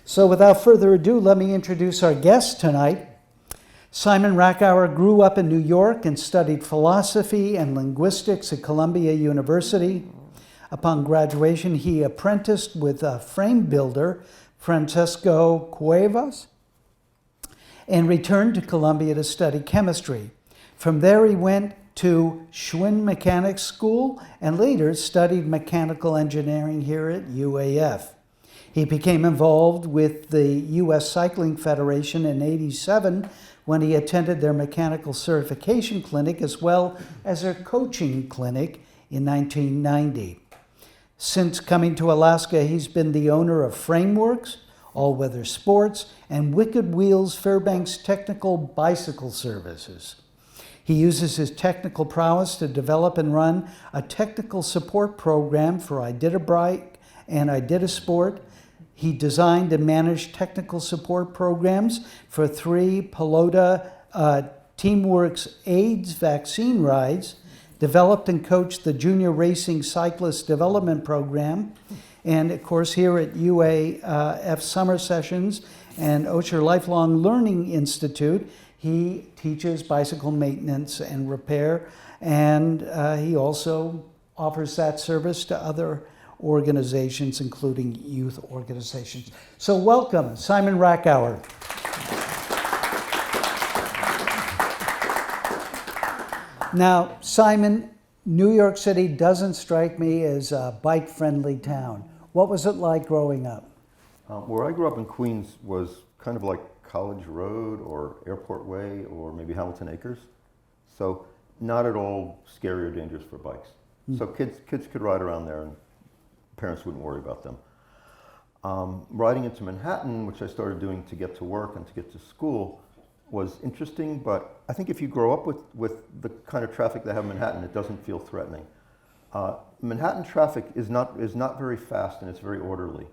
So without further ado, let me introduce our guest tonight. Simon Rakower grew up in New York and studied philosophy and linguistics at Columbia University. Upon graduation, he apprenticed with a frame builder, Francisco Cuevas, and returned to Columbia to study chemistry. From there, he went to Schwinn Mechanics School and later studied mechanical engineering here at UAF. He became involved with the U.S. Cycling Federation in '87 when he attended their mechanical certification clinic as well as their coaching clinic in 1990. Since coming to Alaska, he's been the owner of Frameworks, All Weather Sports, and Wicked Wheels Fairbanks Technical Bicycle Services. He uses his technical prowess to develop and run a technical support program for Iditabike and Iditasport. He designed and managed technical support programs for 3 Palotta Teamworks AIDS vaccine rides, developed and coached the Junior Racing Cyclist Development Program, and of course here at UAF Summer Sessions and Osher Lifelong Learning Institute, he teaches bicycle maintenance and repair, and he also offers that service to other organizations, including youth organizations. So welcome, Simon Rakower. Now, Simon, New York City doesn't strike me as a bike-friendly town. What was it like growing up? Where I grew up in Queens was kind of like College Road or Airport Way or maybe Hamilton Acres. So not at all scary or dangerous for bikes. So kids could ride around there and parents wouldn't worry about them. Riding into Manhattan, which I started doing to get to work and to get to school, was interesting, but I think if you grow up with the kind of traffic they have in Manhattan, it doesn't feel threatening. Manhattan traffic is not very fast and it's very orderly.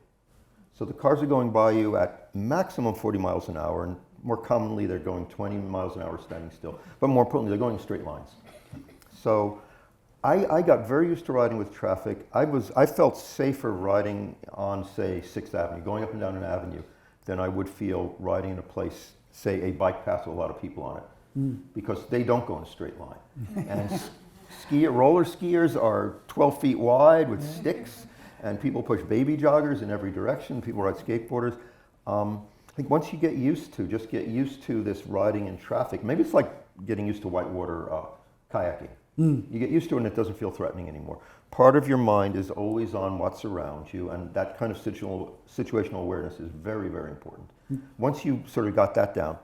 So the cars are going by you at maximum 40 miles an hour, and more commonly they're going 20 miles an hour standing still. But more importantly, they're going in straight lines. So I got very used to riding with traffic. I felt safer riding on, say, 6th Avenue, going up and down an avenue, than I would feel riding in a place, say, a bike path with a lot of people on it, because they don't go in a straight line. And roller skiers are 12 feet wide with sticks, and people push baby joggers in every direction. People ride skateboarders. I think once you get used to this riding in traffic, maybe it's like getting used to whitewater kayaking. You get used to it and it doesn't feel threatening anymore. Part of your mind is always on what's around you, and that kind of situational awareness is very, very important. Once you sort of got that down,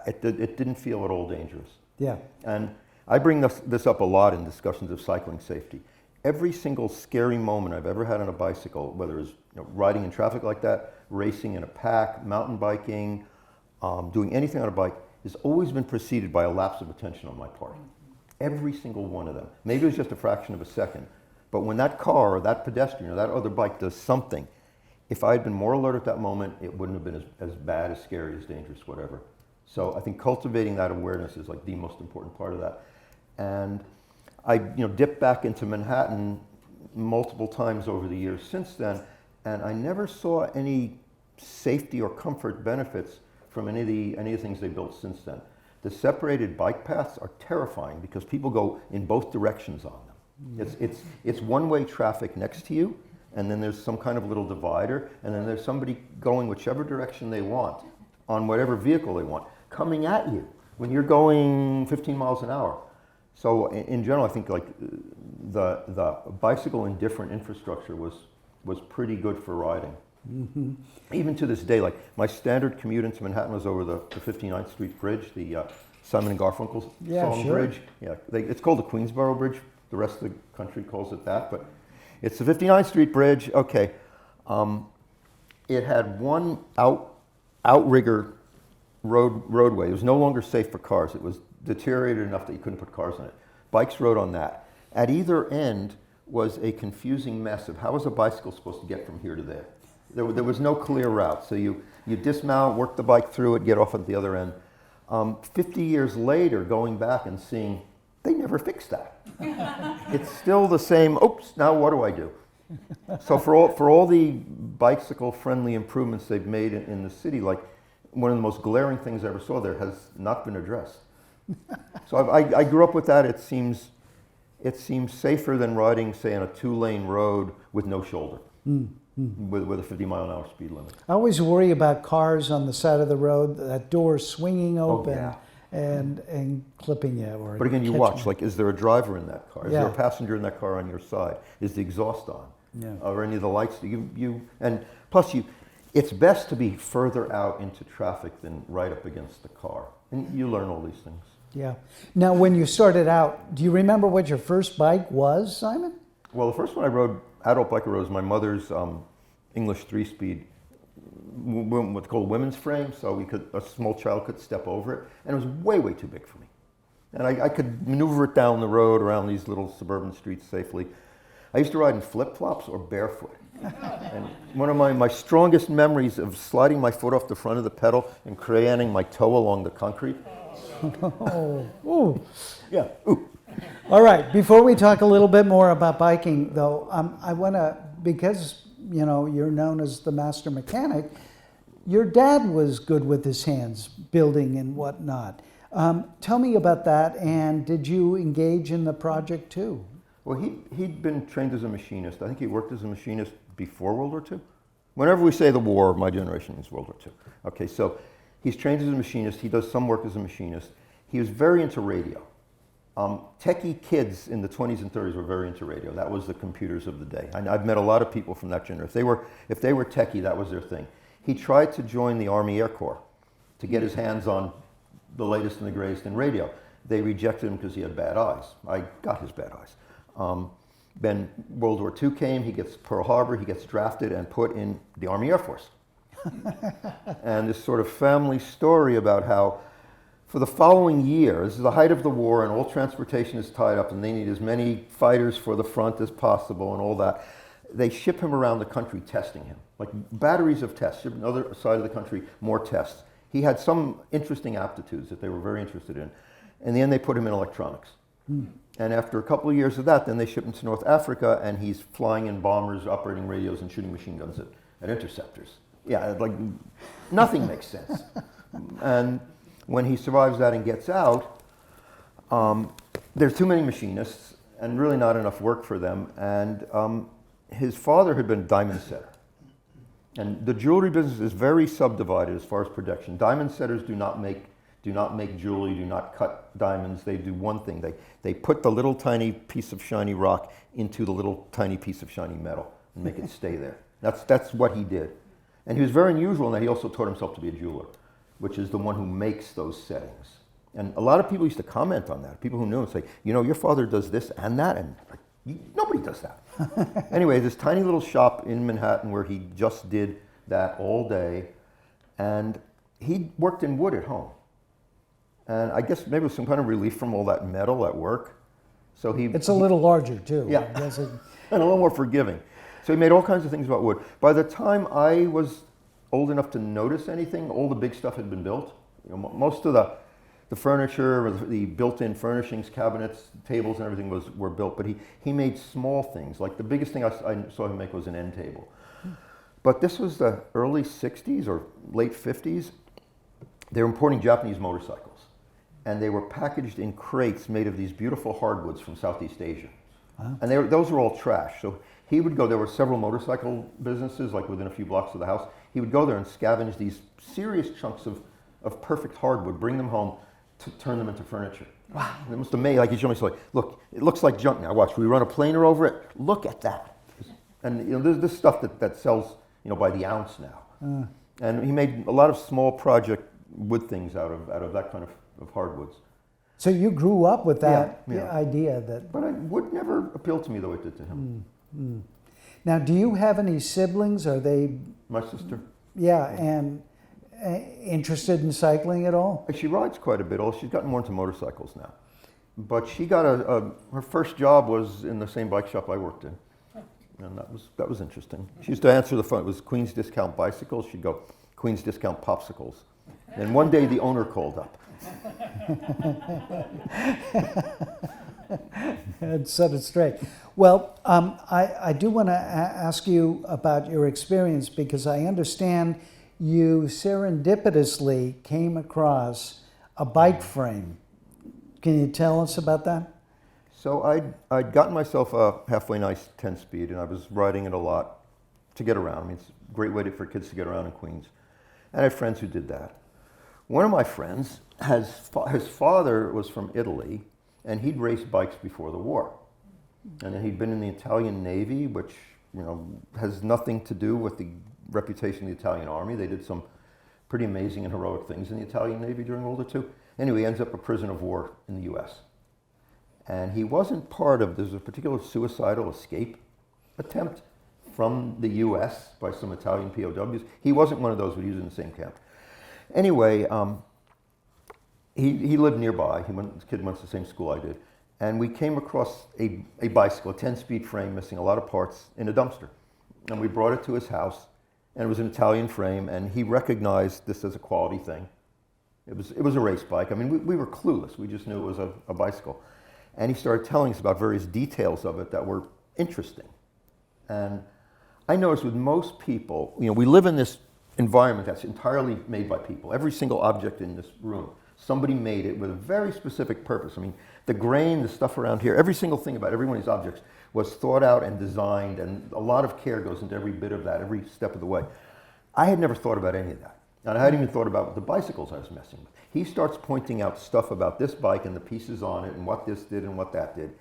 it didn't feel at all dangerous. Yeah. And I bring this up a lot in discussions of cycling safety. Every single scary moment I've ever had on a bicycle, whether it's riding in traffic like that, racing in a pack, mountain biking, doing anything on a bike, has always been preceded by a lapse of attention on my part. Every single one of them. Maybe it was just a fraction of a second, but when that car or that pedestrian or that other bike does something, if I had been more alert at that moment, it wouldn't have been as bad, as scary, as dangerous, whatever. So I think cultivating that awareness is like the most important part of that. And I dipped back into Manhattan multiple times over the years since then, and I never saw any safety or comfort benefits from any of the things they built since then. The separated bike paths are terrifying because people go in both directions on them. It's one-way traffic next to you, and then there's some kind of little divider, and then there's somebody going whichever direction they want on whatever vehicle they want, coming at you when you're going 15 miles an hour. So in general, I think like the bicycle indifferent infrastructure was pretty good for riding. Mm-hmm. Even to this day, like my standard commute into Manhattan was over the 59th Street Bridge, the Simon and Garfunkel song bridge. Yeah, it's called the Queensboro Bridge. The rest of the country calls it that, but it's the 59th Street Bridge. Okay, it had one outrigger roadway. It was no longer safe for cars. It was deteriorated enough that you couldn't put cars on it. Bikes rode on that. At either end was a confusing mess of how was a bicycle supposed to get from here to there. There was no clear route. So you dismount, work the bike through it, get off at the other end. 50 years later, going back and seeing, they never fixed that. It's still the same, oops, now what do I do? So for all the bicycle-friendly improvements they've made in the city, like one of the most glaring things I ever saw there has not been addressed. So I grew up with that. It seems safer than riding, say, on a 2-lane road with no shoulder, with a 50-mile-an-hour speed limit. I always worry about cars on the side of the road, that door swinging open and clipping you. Or but again, you watch, like, is there a driver in that car? Is there a Yeah. passenger in that car on your side? Is the exhaust on? Yeah. Or any of the lights? And plus, it's best to be further out into traffic than right up against the car. And you learn all these things. Yeah. Now, when you started out, do you remember what your first bike was, Simon? Well, the first one I rode, adult bike I rode, was my mother's English 3-speed, what's called a women's frame, so a small child could step over it, and it was way, way too big for me. And I could maneuver it down the road around these little suburban streets safely. I used to ride in flip-flops or barefoot. And one of my strongest memories of sliding my foot off the front of the pedal and crayoning my toe along the concrete. Oh, ooh. Yeah. Ooh. All right, before we talk a little bit more about biking, though, I want to, because, you know, you're known as the master mechanic, your dad was good with his hands, building and whatnot. Tell me about that, and did you engage in the project too? Well, he'd been trained as a machinist. I think he worked as a machinist before World War II. Whenever we say the war, my generation means World War II. Okay, so he's trained as a machinist. He does some work as a machinist. He was very into radio. Techie kids in the 20s and 30s were very into radio. That was the computers of the day. I've met a lot of people from that generation. If they were techie, that was their thing. He tried to join the Army Air Corps to get his hands on the latest and the greatest in radio. They rejected him because he had bad eyes. I got his bad eyes. Then World War II came, he gets Pearl Harbor, he gets drafted and put in the Army Air Force. And this sort of family story about how for the following year, this is the height of the war and all transportation is tied up and they need as many fighters for the front as possible and all that. They ship him around the country testing him, like batteries of tests, ship another side of the country, more tests. He had some interesting aptitudes that they were very interested in. In the end, they put him in electronics. And after a couple of years of that, then they shipped him to North Africa, and he's flying in bombers, operating radios, and shooting machine guns at interceptors. Yeah, like nothing makes sense. And when he survives that and gets out, there's too many machinists, and really not enough work for them. And his father had been a diamond setter. And the jewelry business is very subdivided as far as production. Diamond setters do not make jewelry, do not cut diamonds. They do one thing. They put the little tiny piece of shiny rock into the little tiny piece of shiny metal and make it stay there. That's what he did. And he was very unusual in that he also taught himself to be a jeweler, which is the one who makes those settings. And a lot of people used to comment on that. People who knew him say, you know, your father does this and that, and nobody does that. Anyway, this tiny little shop in Manhattan where he just did that all day, and he worked in wood at home. And I guess maybe it was some kind of relief from all that metal at work. So It's a little larger too. Yeah, and a little more forgiving. So he made all kinds of things about wood. By the time I was old enough to notice anything, all the big stuff had been built. You know, most of the furniture, or the built-in furnishings, cabinets, tables, and everything were built. But he made small things. Like the biggest thing I saw him make was an end table. But this was the early 60s or late 50s. They were importing Japanese motorcycles. And they were packaged in crates made of these beautiful hardwoods from Southeast Asia. Wow. And those were all trash. So he would go, there were several motorcycle businesses, like within a few blocks of the house. He would go there and scavenge these serious chunks of perfect hardwood, bring them home to turn them into furniture. Wow. And it was amazing. Like he showed me, so like, look, it looks like junk now. Watch, we run a planer over it. Look at that. And you know, there's this stuff that sells, you know, by the ounce now. And he made a lot of small project wood things out of that kind of hardwoods. So you grew up with that Yeah. idea that... But wood never appealed to me the way it did to him. Now, do you have any siblings? Are they... My sister. Yeah, and interested in cycling at all? She rides quite a bit. She's gotten more into motorcycles now. But she got her first job was in the same bike shop I worked in. And that was interesting. She used to answer the phone. It was Queen's Discount Bicycles. She'd go, Queen's Discount Popsicles. And one day the owner called up. And set it straight. Well, I do want to ask you about your experience because I understand you serendipitously came across a bike frame. Can you tell us about that? So I'd gotten myself a halfway nice 10-speed, and I was riding it a lot to get around. I mean, it's a great way for kids to get around in Queens. And I had friends who did that. One of my friends, his father was from Italy, and he'd raced bikes before the war. And then he'd been in the Italian Navy, which has nothing to do with the reputation of the Italian Army. They did some pretty amazing and heroic things in the Italian Navy during World War II. Anyway, he ends up a prisoner of war in the U.S. And he wasn't part of, there's a particular suicidal escape attempt from the U.S. by some Italian POWs. He wasn't one of those, but he was in the same camp. Anyway, he lived nearby. This kid went to the same school I did. And we came across a bicycle, a 10-speed frame missing a lot of parts in a dumpster. And we brought it to his house, and it was an Italian frame, and he recognized this as a quality thing. It was a race bike. I mean, we were clueless. We just knew it was a bicycle. And he started telling us about various details of it that were interesting. And I noticed with most people, we live in this environment that's entirely made by people. Every single object in this room, somebody made it with a very specific purpose. I mean, the grain, the stuff around here, every single thing about every one of these objects was thought out and designed, and a lot of care goes into every bit of that, every step of the way. I had never thought about any of that. And I hadn't even thought about the bicycles I was messing with. He starts pointing out stuff about this bike and the pieces on it and what this did and what that did.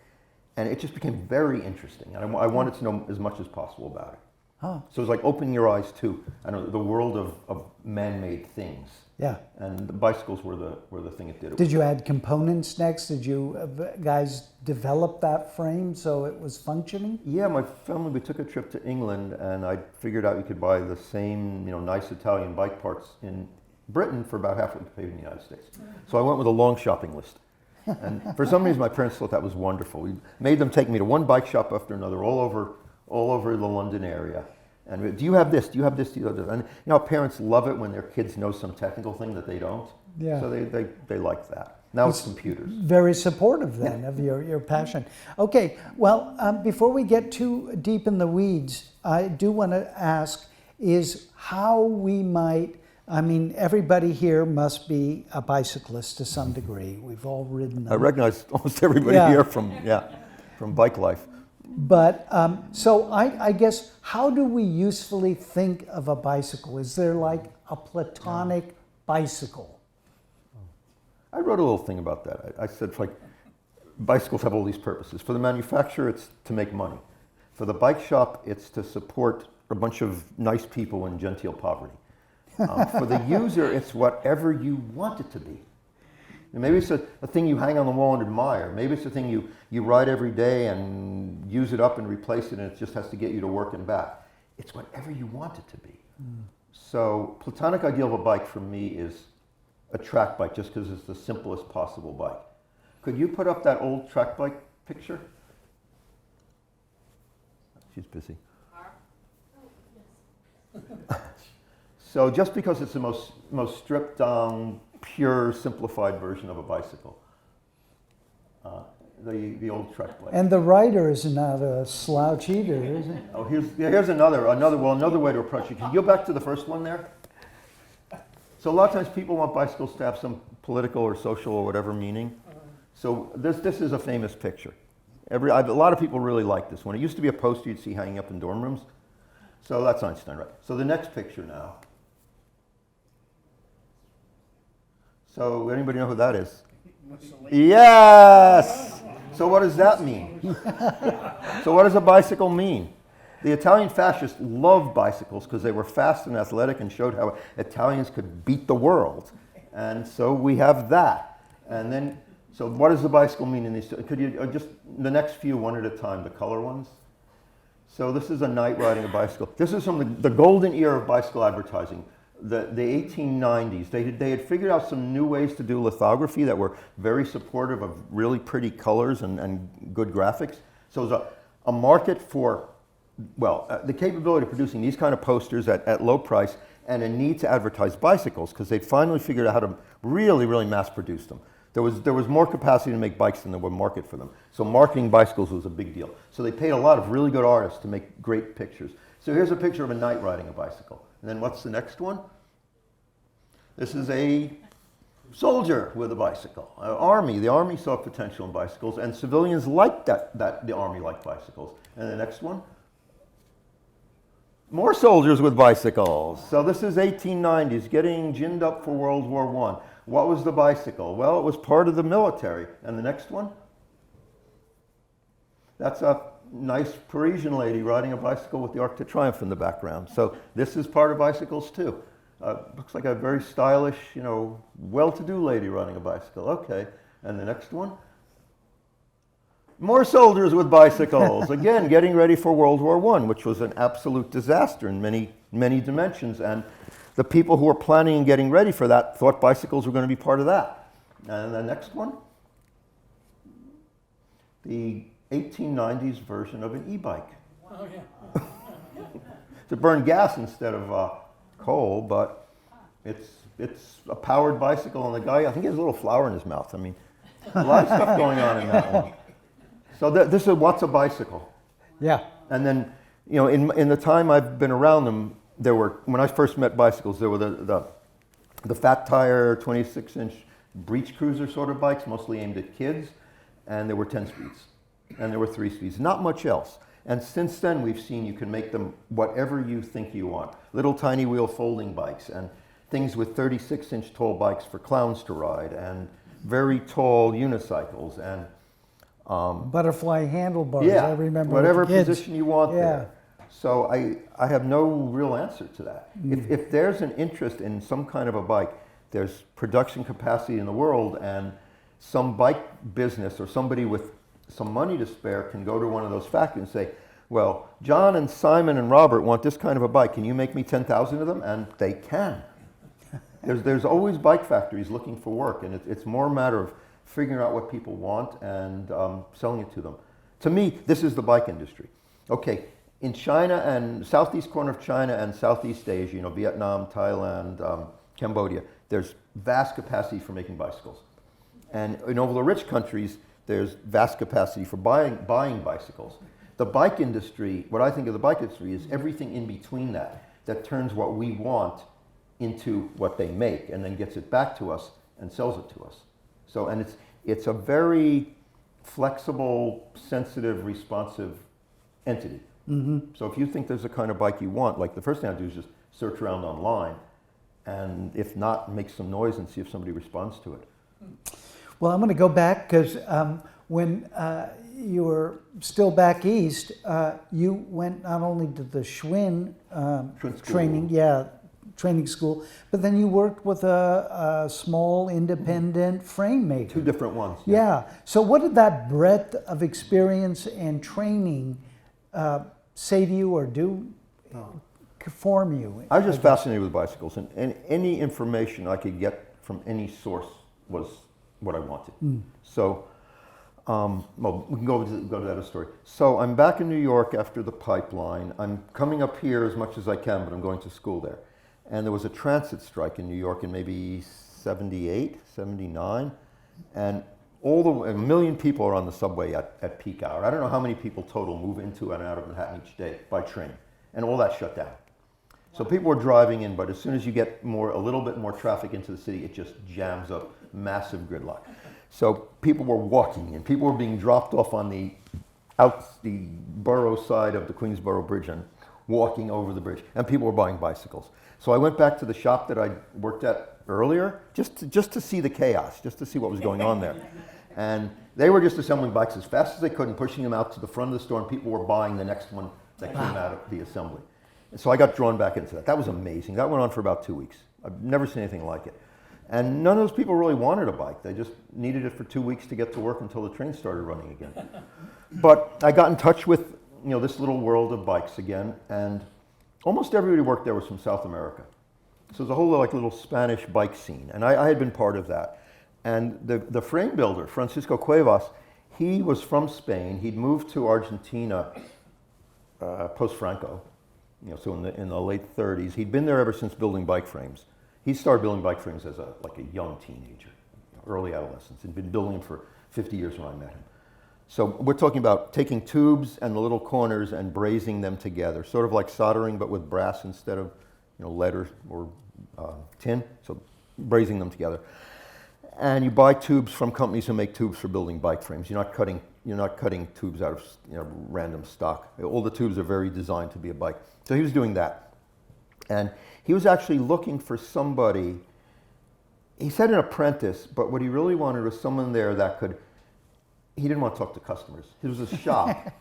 And it just became very interesting. And I wanted to know as much as possible about it. Huh. So it was like opening your eyes to, the world of man-made things. Yeah. And the bicycles were the thing it did. Did you add components next? Did you guys develop that frame so it was functioning? Yeah, my family, we took a trip to England, and I figured out you could buy the same, nice Italian bike parts in Britain for about half what you paid in the United States. So I went with a long shopping list. And for some reason, my parents thought that was wonderful. We made them take me to one bike shop after another all over the London area. And do you have this? Do you have this? Do you have this? And parents love it when their kids know some technical thing that they don't. Yeah. So they like that. Now it's computers. Very supportive then of your passion. Okay, well, before we get too deep in the weeds, I do want to ask is how we might, everybody here must be a bicyclist to some degree. We've all ridden them. I recognize almost everybody here from bike life. But, so I guess, how do we usefully think of a bicycle? Is there like a platonic bicycle? I wrote a little thing about that. I said, bicycles have all these purposes. For the manufacturer, it's to make money. For the bike shop, it's to support a bunch of nice people in genteel poverty. For the user, it's whatever you want it to be. And maybe it's a thing you hang on the wall and admire. Maybe it's a thing you ride every day and use it up and replace it, and it just has to get you to work and back. It's whatever you want it to be. So platonic ideal of a bike for me is a track bike, just because it's the simplest possible bike. Could you put up that old track bike picture? She's busy. So just because it's the most stripped down, pure, simplified version of a bicycle. The old track bike. And the rider is not a slouch either, is it? Oh, here's another way to approach it. Can you go back to the first one there? So a lot of times people want bicycles to have some political or social or whatever meaning. So this is a famous picture. A lot of people really like this one. It used to be a poster you'd see hanging up in dorm rooms. So that's Einstein, right? So the next picture now. So anybody know who that is? Yes! So what does that mean? So what does a bicycle mean? The Italian fascists loved bicycles because they were fast and athletic and showed how Italians could beat the world. And so we have that. And then, so what does the bicycle mean in these two? Could you just, the next few one at a time, the color ones? So this is a knight riding a bicycle. This is from the golden era of bicycle advertising. The 1890s, they had figured out some new ways to do lithography that were very supportive of really pretty colors and good graphics. So it was a market for, the capability of producing these kind of posters at low price and a need to advertise bicycles because they'd finally figured out how to really, really mass produce them. There was more capacity to make bikes than there were market for them. So marketing bicycles was a big deal. So they paid a lot of really good artists to make great pictures. So here's a picture of a knight riding a bicycle. And then what's the next one? This is a soldier with a bicycle. Army. The Army saw potential in bicycles, and civilians liked that the Army liked bicycles. And the next one? More soldiers with bicycles. So this is 1890s, getting ginned up for World War I. What was the bicycle? Well, it was part of the military. And the next one? That's a nice Parisian lady riding a bicycle with the Arc de Triomphe in the background. So this is part of bicycles too. Looks like a very stylish, well-to-do lady riding a bicycle. Okay. And the next one? More soldiers with bicycles. Again, getting ready for World War I, which was an absolute disaster in many, many dimensions. And the people who were planning and getting ready for that thought bicycles were going to be part of that. And the next one? The 1890s version of an e-bike. Oh, yeah. To burn gas instead of coal, but it's a powered bicycle, and the guy, I think he has a little flower in his mouth. I mean, a lot of stuff going on in that one. So this is what's a bicycle. Yeah. And then, in the time I've been around them, there were, when I first met bicycles, there were the fat tire 26-inch breech cruiser sort of bikes, mostly aimed at kids, and there were 10 speeds, and there were 3 speeds, not much else. And since then, we've seen you can make them whatever you think you want. Little tiny wheel folding bikes, and things with 36-inch tall bikes for clowns to ride, and very tall unicycles, and Butterfly handlebars, yeah, I remember. whatever with the kids. position you want Yeah. there. So I have no real answer to that. If there's an interest in some kind of a bike, there's production capacity in the world, and some bike business or somebody with some money to spare can go to one of those factories and say, well, John and Simon and Robert want this kind of a bike. Can you make me 10,000 of them? And they can. There's always bike factories looking for work, and it's more a matter of figuring out what people want and selling it to them. To me, this is the bike industry. Okay, in China and southeast corner of China and Southeast Asia, Vietnam, Thailand, Cambodia, there's vast capacity for making bicycles. And in all the rich countries, there's vast capacity for buying bicycles. The bike industry, what I think of the bike industry is everything in between that turns what we want into what they make and then gets it back to us and sells it to us. So, and it's a very flexible, sensitive, responsive entity. Mm-hmm. So if you think there's a kind of bike you want, like the first thing I do is just search around online, and if not, make some noise and see if somebody responds to it. Well, I'm going to go back because when you were still back east, you went not only to the Schwinn training school, but then you worked with a small independent frame maker. 2 different ones. Yeah. So what did that breadth of experience and training say to you or do form you? I was just fascinated with bicycles, and any information I could get from any source was what I wanted. So, well, we can go to that other story. So I'm back in New York after the pipeline. I'm coming up here as much as I can, but I'm going to school there. And there was a transit strike in New York in maybe 78, 79, and a million people are on the subway at peak hour. I don't know how many people total move into and out of Manhattan each day by train, and all that shut down. So people were driving in, but as soon as you get a little bit more traffic into the city, it just jams up, massive gridlock. So people were walking, and people were being dropped off on the borough side of the Queensboro Bridge and walking over the bridge, and people were buying bicycles. So I went back to the shop that I worked at earlier, just to see the chaos, just to see what was going on there. And they were just assembling bikes as fast as they could and pushing them out to the front of the store, and people were buying the next one that came out of the assembly. And so I got drawn back into that. That was amazing. That went on for about 2 weeks. I've never seen anything like it. And none of those people really wanted a bike. They just needed it for 2 weeks to get to work until the train started running again. But I got in touch with this little world of bikes again, and almost everybody who worked there was from South America. So there's a whole little Spanish bike scene, and I had been part of that. And the frame builder, Francisco Cuevas, he was from Spain. He'd moved to Argentina post-Franco, so in the late 30s. He'd been there ever since building bike frames. He started building bike frames as a young teenager, early adolescence. He'd been building them for 50 years when I met him. So we're talking about taking tubes and the little corners and brazing them together, sort of like soldering, but with brass instead of lead or tin. So brazing them together. And you buy tubes from companies who make tubes for building bike frames. You're not cutting tubes out of random stock. All the tubes are very designed to be a bike. So he was doing that. And he was actually looking for somebody, he said an apprentice, but what he really wanted was someone there that could, he didn't want to talk to customers. It was a shop.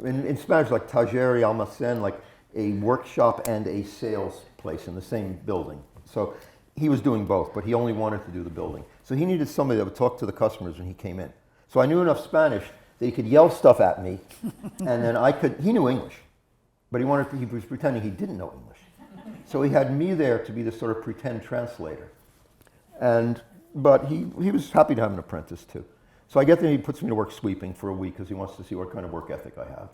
in Spanish, like taller, almacén, like a workshop and a sales place in the same building. So he was doing both, but he only wanted to do the building. So he needed somebody that would talk to the customers when he came in. So I knew enough Spanish that he could yell stuff at me, and then he knew English, but he was pretending he didn't know English. So he had me there to be the sort of pretend translator. But he was happy to have an apprentice too. So I get there, he puts me to work sweeping for a week because he wants to see what kind of work ethic I have.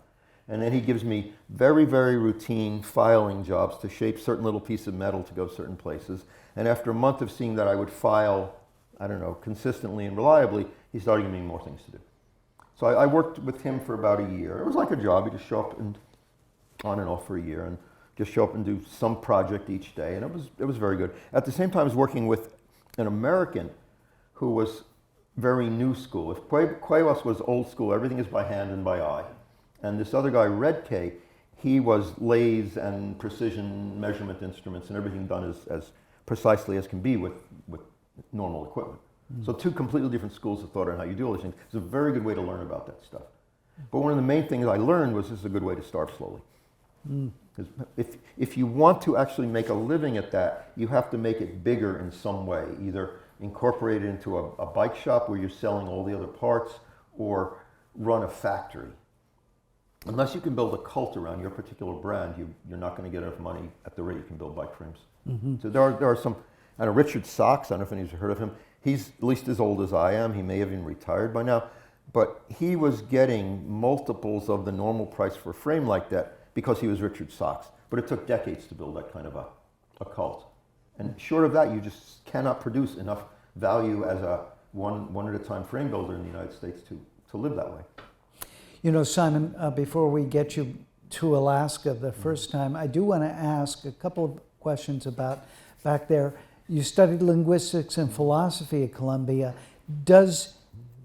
And then he gives me very, very routine filing jobs to shape certain little pieces of metal to go certain places. And after a month of seeing that I would file, consistently and reliably, he started giving me more things to do. So I worked with him for about a year. It was like a job. You just show up and on and off for a year and just show up and do some project each day. And it was very good. At the same time, I was working with an American who was very new school. If Cuevas was old school, everything is by hand and by eye. And this other guy, Redkay, he was lathes and precision measurement instruments and everything done as precisely as can be with normal equipment. So two completely different schools of thought on how you do all these things. It's a very good way to learn about that stuff. But one of the main things I learned was this is a good way to start slowly. Because if you want to actually make a living at that, you have to make it bigger in some way, either incorporate it into a bike shop where you're selling all the other parts or run a factory. Unless you can build a cult around your particular brand, you're not going to get enough money at the rate you can build bike frames. So there are some, Richard Sachs, I don't know if anyone's heard of him. He's at least as old as I am. He may have even retired by now. But he was getting multiples of the normal price for a frame like that because he was Richard Sachs. But it took decades to build that kind of a cult. And short of that, you just cannot produce enough value as a one at a time frame builder in the United States to live that way. Simon, before we get you to Alaska the first time, I do want to ask a couple of questions about back there. You studied linguistics and philosophy at Columbia. Does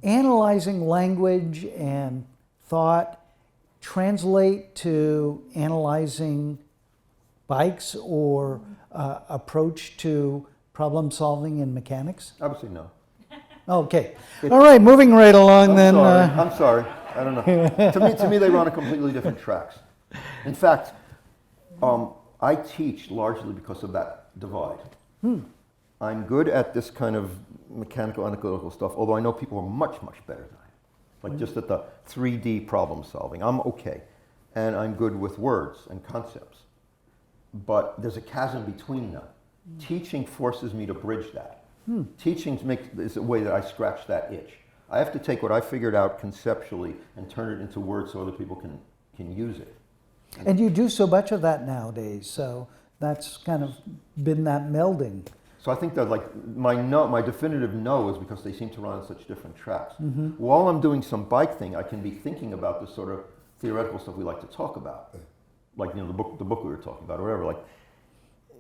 analyzing language and thought translate to analyzing bikes or approach to problem solving in mechanics? Obviously no. Okay. All right, moving right along then. I'm sorry. I don't know. To me, they run on completely different tracks. In fact, I teach largely because of that divide. I'm good at this kind of mechanical, analytical stuff, although I know people are much, much better than I am. Like just at the 3D problem solving. I'm okay. And I'm good with words and concepts. But there's a chasm between them. Teaching forces me to bridge that. Teaching is a way that I scratch that itch. I have to take what I figured out conceptually and turn it into words so other people can use it. And you do so much of that nowadays, so that's kind of been that melding. So I think that my definitive no is because they seem to run on such different tracks. While I'm doing some bike thing, I can be thinking about the sort of theoretical stuff we like to talk about, like the book we were talking about, or whatever. Like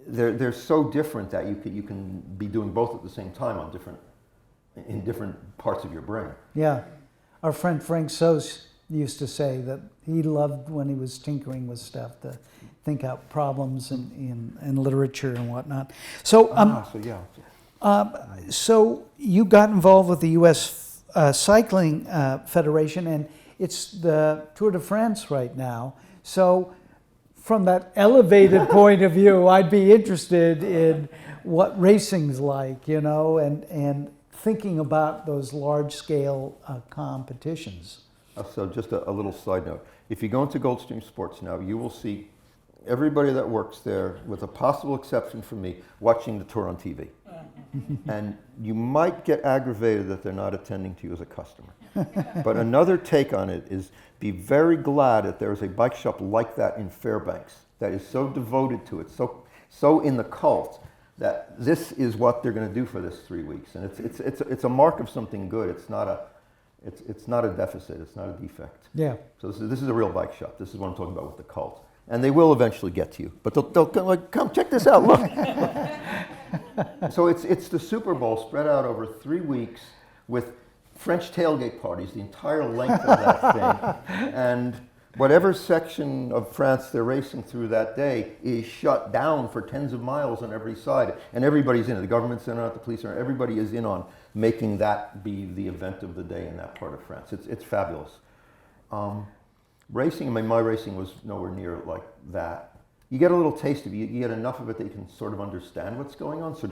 they're so different that you can be doing both at the same time in different parts of your brain. Yeah. Our friend Frank Sos used to say that he loved when he was tinkering with stuff to think out problems in literature and whatnot. So, so you got involved with the U.S. Cycling Federation, and it's the Tour de France right now. So from that elevated point of view, I'd be interested in what racing's like, and thinking about those large-scale competitions. So just a little side note. If you go into Gulfstream Sports now, you will see everybody that works there, with a possible exception for me, watching the tour on TV. And you might get aggravated that they're not attending to you as a customer. But another take on it is be very glad that there is a bike shop like that in Fairbanks that is so devoted to it, so in the cult, that this is what they're going to do for this 3 weeks, and it's a mark of something good. It's not a deficit. It's not a defect. Yeah. So this is a real bike shop. This is what I'm talking about with the cult, and they will eventually get to you. But they'll come check this out. Look. So it's the Super Bowl spread out over 3 weeks with French tailgate parties, the entire length of that thing, and whatever section of France they're racing through that day is shut down for tens of miles on every side, and everybody's in it. The government's in on it, the police are in it, everybody is in on making that be the event of the day in that part of France. It's fabulous. Racing, I mean, my racing was nowhere near like that. You get a little taste of it, you get enough of it that you can sort of understand what's going on, so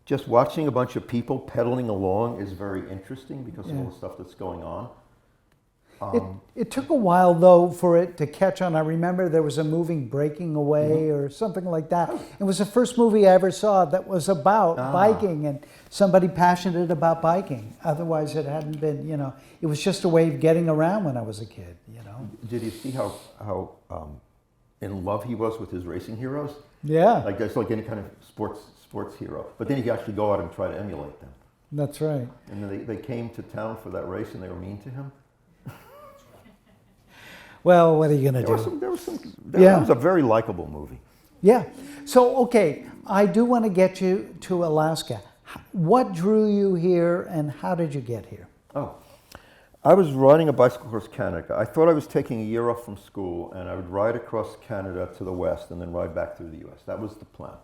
just watching a bunch of people pedaling along is very interesting because of all the stuff that's going on. It took a while, though, for it to catch on. I remember there was a movie, Breaking Away, or something like that. It was the first movie I ever saw that was about biking and somebody passionate about biking. Otherwise, it hadn't been, it was just a way of getting around when I was a kid, Did you see how in love he was with his racing heroes? Yeah. Like just like any kind of sports hero. But then he could actually go out and try to emulate them. That's right. And then they came to town for that race and they were mean to him. Well, what are you going to do? That was a very likable movie. Yeah. So, okay, I do want to get you to Alaska. What drew you here and how did you get here? Oh, I was riding a bicycle across Canada. I thought I was taking a year off from school and I would ride across Canada to the west and then ride back through the US. That was the plan.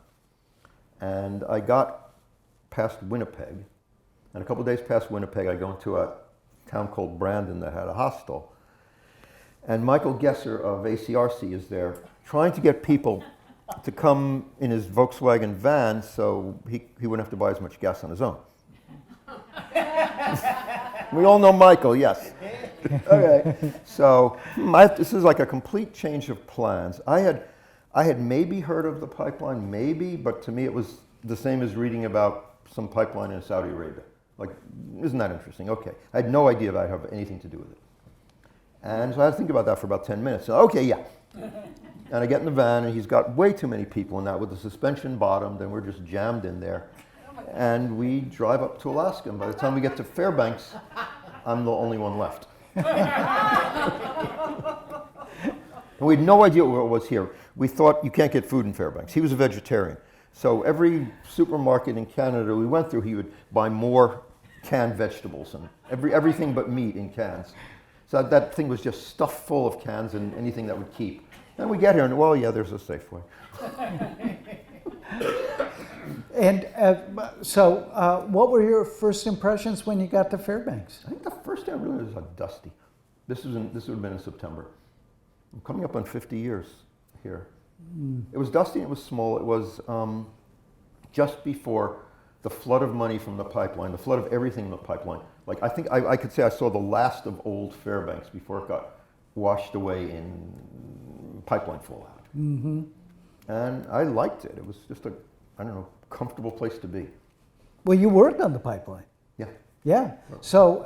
And I got past Winnipeg, and a couple of days past Winnipeg, I go into a town called Brandon that had a hostel. And Michael Gesser of ACRC is there trying to get people to come in his Volkswagen van so he wouldn't have to buy as much gas on his own. We all know Michael, yes. Okay. So this is like a complete change of plans. I had maybe heard of the pipeline, maybe, but to me it was the same as reading about some pipeline in Saudi Arabia. Like, isn't that interesting? Okay. I had no idea that I'd have anything to do with it. And so I had to think about that for about 10 minutes. So, okay, yeah. And I get in the van, and he's got way too many people in that with the suspension bottomed, and we're just jammed in there. And we drive up to Alaska, and by the time we get to Fairbanks, I'm the only one left. And we had no idea what it was here. We thought you can't get food in Fairbanks. He was a vegetarian. So every supermarket in Canada we went through, he would buy more canned vegetables and everything but meat in cans. So that thing was just stuffed full of cans and anything that would keep. And we get here and, well, yeah, there's a Safeway. And so what were your first impressions when you got to Fairbanks? I think the first day I realized it was dusty. This would have been in September. I'm coming up on 50 years here. It was dusty and it was small. It was just before the flood of money from the pipeline, the flood of everything in the pipeline. Like, I think I could say I saw the last of old Fairbanks before it got washed away in pipeline fallout. Mm-hmm. And I liked it. It was just a, comfortable place to be. Well, you worked on the pipeline. Yeah. Yeah. So,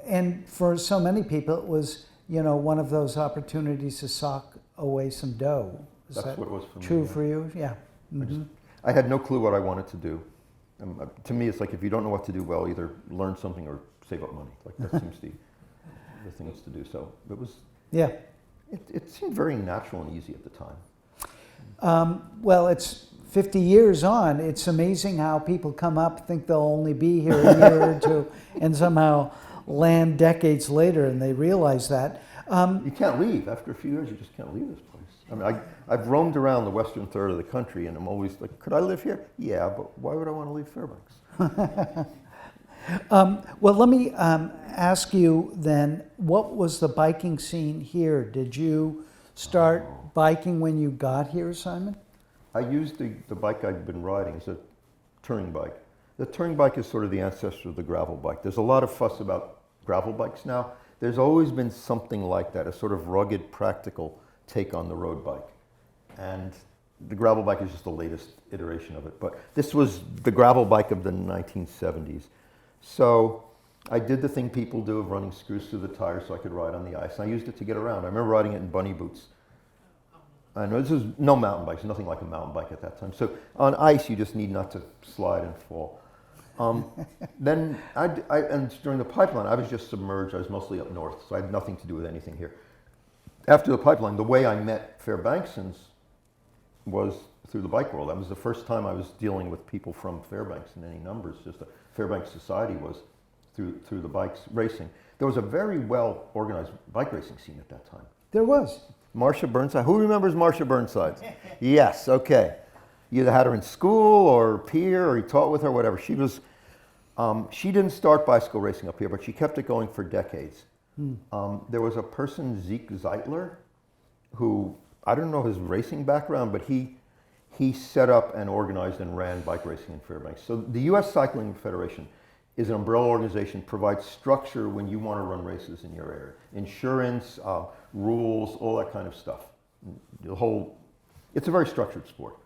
and for so many people, it was, one of those opportunities to sock away some dough. That's what it was for me. True for you? Yeah. Mm-hmm. I had no clue what I wanted to do. To me, it's like if you don't know what to do, well, either learn something or save up money. Like that seems the things to do. So it was. Yeah. It seemed very natural and easy at the time. Well, it's 50 years on. It's amazing how people come up, think they'll only be here a year or two, and somehow land decades later, and they realize that. You can't leave. After a few years, you just can't leave this place. I mean, I've roamed around the western third of the country, and I'm always like, could I live here? Yeah, but why would I want to leave Fairbanks? Well, let me ask you then, what was the biking scene here? Did you start biking when you got here, Simon? I used the bike I'd been riding as a touring bike. The touring bike is sort of the ancestor of the gravel bike. There's a lot of fuss about gravel bikes now. There's always been something like that, a sort of rugged, practical take on the road bike. And the gravel bike is just the latest iteration of it. But this was the gravel bike of the 1970s. So I did the thing people do of running screws through the tires so I could ride on the ice. And I used it to get around. I remember riding it in bunny boots. I know this is no mountain bikes, nothing like a mountain bike at that time. So on ice, you just need not to slide and fall. Then and during the pipeline, I was just submerged. I was mostly up north, so I had nothing to do with anything here. After the pipeline, the way I met Fairbanksans was through the bike world. That was the first time I was dealing with people from Fairbanks in any numbers. Just the Fairbanks Society was through the bikes racing. There was a very well organized bike racing scene at that time. There was. Marcia Burnside. Who remembers Marcia Burnside? Yes, okay. You either had her in school or peer or you taught with her, whatever. She was, she didn't start bicycle racing up here, but she kept it going for decades. There was a person, Zeke Zeitler, who, I don't know his racing background, but he set up and organized and ran bike racing in Fairbanks. So the U.S. Cycling Federation is an umbrella organization, provides structure when you want to run races in your area. Insurance, rules, all that kind of stuff. It's a very structured sport.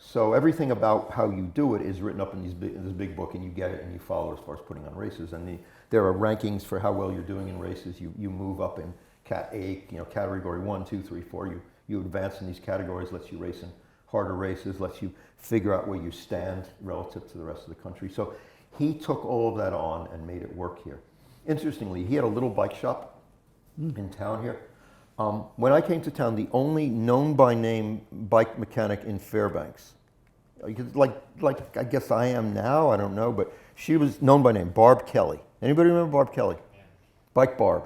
So everything about how you do it is written up in this big book, and you get it and you follow it as far as putting on races. And there are rankings for how well you're doing in races. You move up in Cat A, category 1, 2, 3, 4. You advance in these categories, lets you race in harder races, lets you figure out where you stand relative to the rest of the country. So he took all of that on and made it work here. Interestingly, he had a little bike shop in town here. When I came to town, the only known by name bike mechanic in Fairbanks, like I guess I am now, I don't know, but she was known by name, Barb Kelly. Anybody remember Barb Kelly? Yeah. Bike Barb.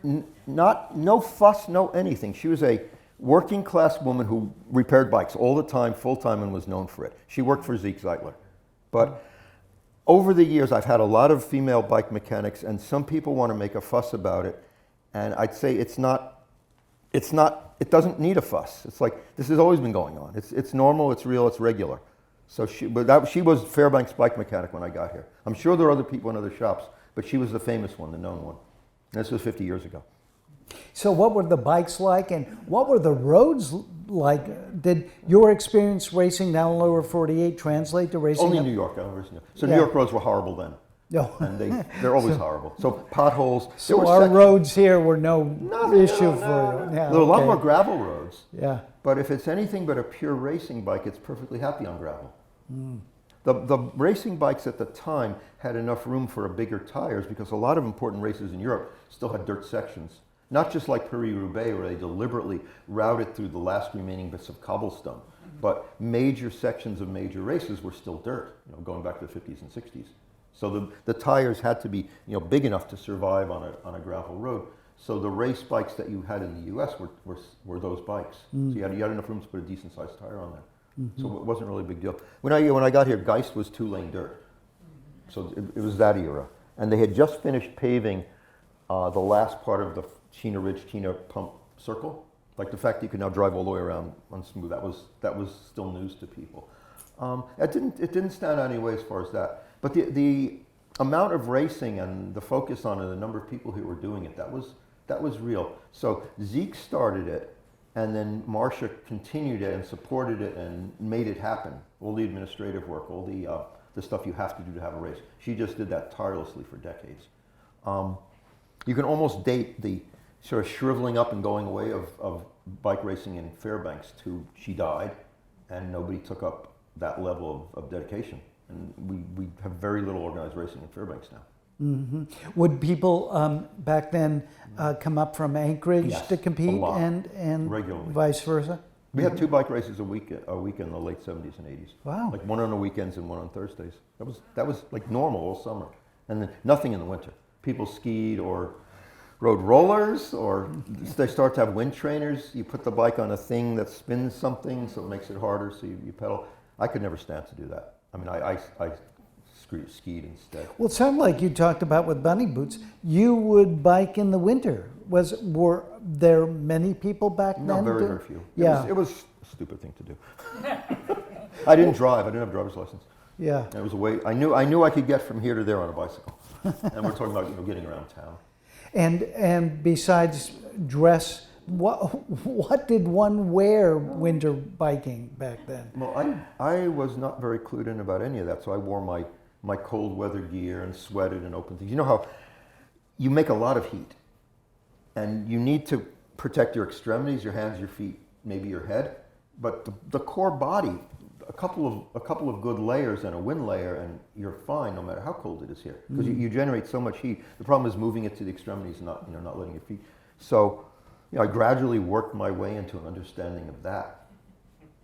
No fuss, no anything. She was a working class woman who repaired bikes all the time, full time, and was known for it. She worked for Zeke Zeitler. But over the years, I've had a lot of female bike mechanics, and some people want to make a fuss about it. And I'd say it doesn't need a fuss. It's like, this has always been going on. It's normal, it's real, it's regular. So she was Fairbanks bike mechanic when I got here. I'm sure there are other people in other shops, but she was the famous one, the known one. And this was 50 years ago. So what were the bikes like, and what were the roads like? Did your experience racing down lower 48 translate to racing? Only New York. So New York roads were horrible then. No. And they're always horrible. So potholes. So our roads here were no issue for you. Yeah, there were a lot more gravel roads. Yeah. But if it's anything but a pure racing bike, it's perfectly happy on gravel. The racing bikes at the time had enough room for bigger tires because a lot of important races in Europe still had dirt sections. Not just like Paris-Roubaix, where they deliberately routed through the last remaining bits of cobblestone, but major sections of major races were still dirt, going back to the 50s and 60s. So the tires had to be, big enough to survive on a gravel road. So the race bikes that you had in the U.S. were those bikes. So you had enough room to put a decent sized tire on there. So it wasn't really a big deal. When I got here, Geist was 2-lane dirt. So it was that era. And they had just finished paving the last part of the Chena Ridge, Chena Pump Circle. Like the fact that you could now drive all the way around on smooth, that was still news to people. It didn't stand out anyway as far as that. But the amount of racing and the focus on it, the number of people who were doing it, that was real. So Zeke started it, and then Marcia continued it and supported it and made it happen. All the administrative work, all the stuff you have to do to have a race. She just did that tirelessly for decades. You can almost date the sort of shriveling up and going away of bike racing in Fairbanks to she died, and nobody took up that level of dedication. And we have very little organized racing in Fairbanks now. Would people back then come up from Anchorage to compete, a lot. and Regularly. vice versa? We had 2 bike races a week in the late 70s and 80s. Wow. Like one on the weekends and one on Thursdays. That was like normal all summer. And then nothing in the winter. People skied or rode rollers, or they start to have wind trainers. You put the bike on a thing that spins something, so it makes it harder, so you pedal. I could never stand to do that. I mean, I skied instead. Well, it sounded like you talked about with bunny boots. You would bike in the winter. Were there many people back then? No, very few. Yeah. It was a stupid thing to do. I didn't drive. I didn't have a driver's license. Yeah. And it was a way I knew I could get from here to there on a bicycle. And we're talking about getting around town. And besides dress, what did one wear winter biking back then? Well, I was not very clued in about any of that, so I wore my cold weather gear and sweated and open things. You know how you make a lot of heat, and you need to protect your extremities, your hands, your feet, maybe your head, but the core body, a couple of good layers and a wind layer, and you're fine no matter how cold it is here, because you generate so much heat. The problem is moving it to the extremities, not letting your feet. So, I gradually worked my way into an understanding of that.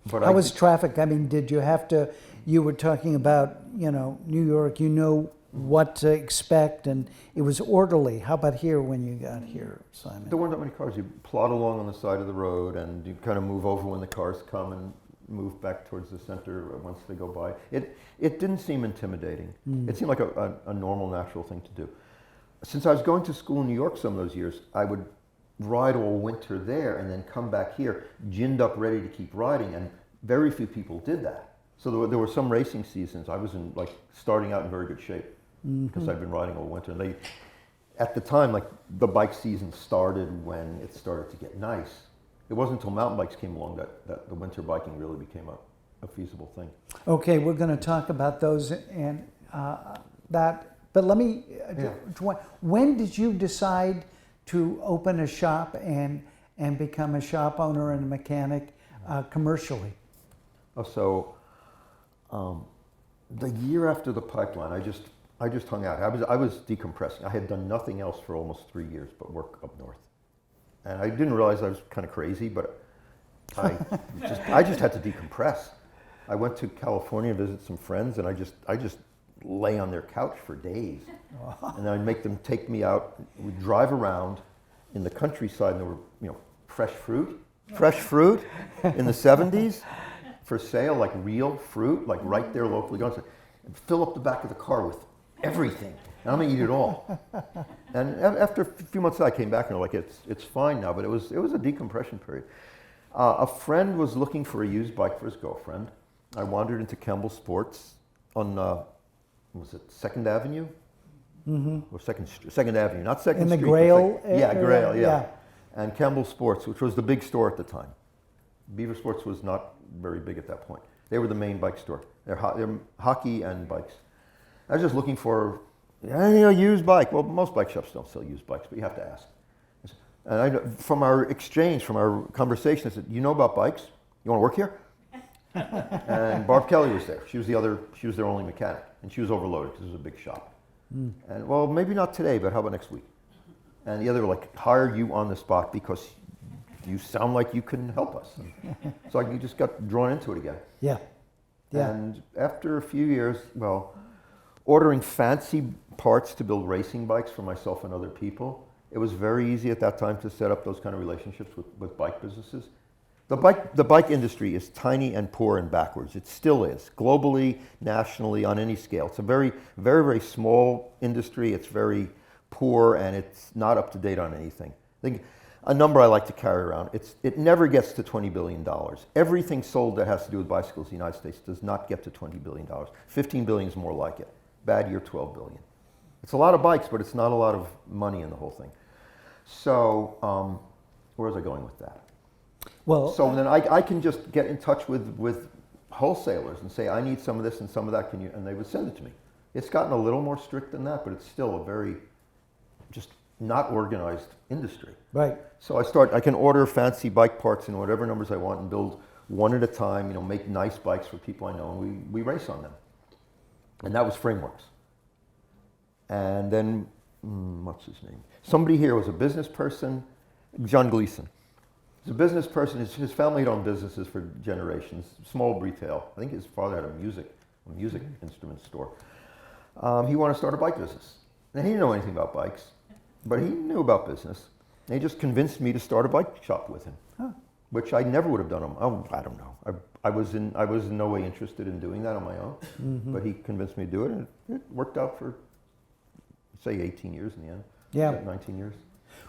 But how was traffic? I mean, did you have to? You were talking about New York. You know what to expect, and it was orderly. How about here when you got here, Simon? There weren't that many cars. You plod along on the side of the road, and you kind of move over when the cars come and move back towards the center once they go by. It didn't seem intimidating. It seemed like a normal, natural thing to do. Since I was going to school in New York some of those years, I would ride all winter there and then come back here, ginned up, ready to keep riding, and very few people did that. So there were some racing seasons I was starting out in very good shape because I'd been riding all winter. And at the time, the bike season started when it started to get nice. It wasn't until mountain bikes came along that the winter biking really became a feasible thing. Okay, we're going to talk about those and that, but let me, when did you decide to open a shop and become a shop owner and a mechanic commercially? The year after the pipeline, I just hung out. I was decompressing. I had done nothing else for almost 3 years but work up north. And I didn't realize I was kind of crazy, but I just had to decompress. I went to California to visit some friends, and I just lay on their couch for days. And then I'd make them take me out. We'd drive around in the countryside, and there were fresh fruit in the 70s for sale, like real fruit, like right there locally. And fill up the back of the car with everything. And I'm gonna eat it all. And after a few months, I came back and like it's fine now. But it was a decompression period. A friend was looking for a used bike for his girlfriend. I wandered into Campbell Sports on was it 2nd Avenue? Or 2nd Avenue, not 2nd Street. In the Grail area? Yeah, Grail, yeah. And Campbell Sports, which was the big store at the time. Beaver Sports was not very big at that point. They were the main bike store. They're hockey and bikes. I was just looking for a used bike. Well, most bike shops don't sell used bikes, but you have to ask. And from our conversation, I said, "You know about bikes? You want to work here?" And Barb Kelly was there. She was their only mechanic, and she was overloaded because it was a big shop. And well, maybe not today, but how about next week? And the other hire you on the spot because you sound like you can help us. And so I just got drawn into it again. Yeah. And after a few years, ordering fancy parts to build racing bikes for myself and other people, it was very easy at that time to set up those kind of relationships with bike businesses. The bike industry is tiny and poor and backwards. It still is, globally, nationally, on any scale. It's a very, very, very small industry. It's very poor, and it's not up to date on anything. I think a number I like to carry around, it never gets to $20 billion. Everything sold that has to do with bicycles in the United States does not get to $20 billion. 15 billion is more like it. Bad year, 12 billion. It's a lot of bikes, but it's not a lot of money in the whole thing. So, where was I going with that? Well, so then I can just get in touch with wholesalers and say, I need some of this and some of that, and they would send it to me. It's gotten a little more strict than that, but it's still a very just not organized industry. Right. So I can order fancy bike parts in whatever numbers I want and build one at a time, make nice bikes for people I know, and we race on them. And that was Frameworks. And then, what's his name? Somebody here was a business person, John Gleason. He's a business person. His family had owned businesses for generations, small retail. I think his father had a music instrument store. He wanted to start a bike business. And he didn't know anything about bikes, but he knew about business. And he just convinced me to start a bike shop with him, which I never would have done. I don't know. I was in no way interested in doing that on my own, but he convinced me to do it, and it worked out for, say, 18 years in the end. Yeah. 19 years.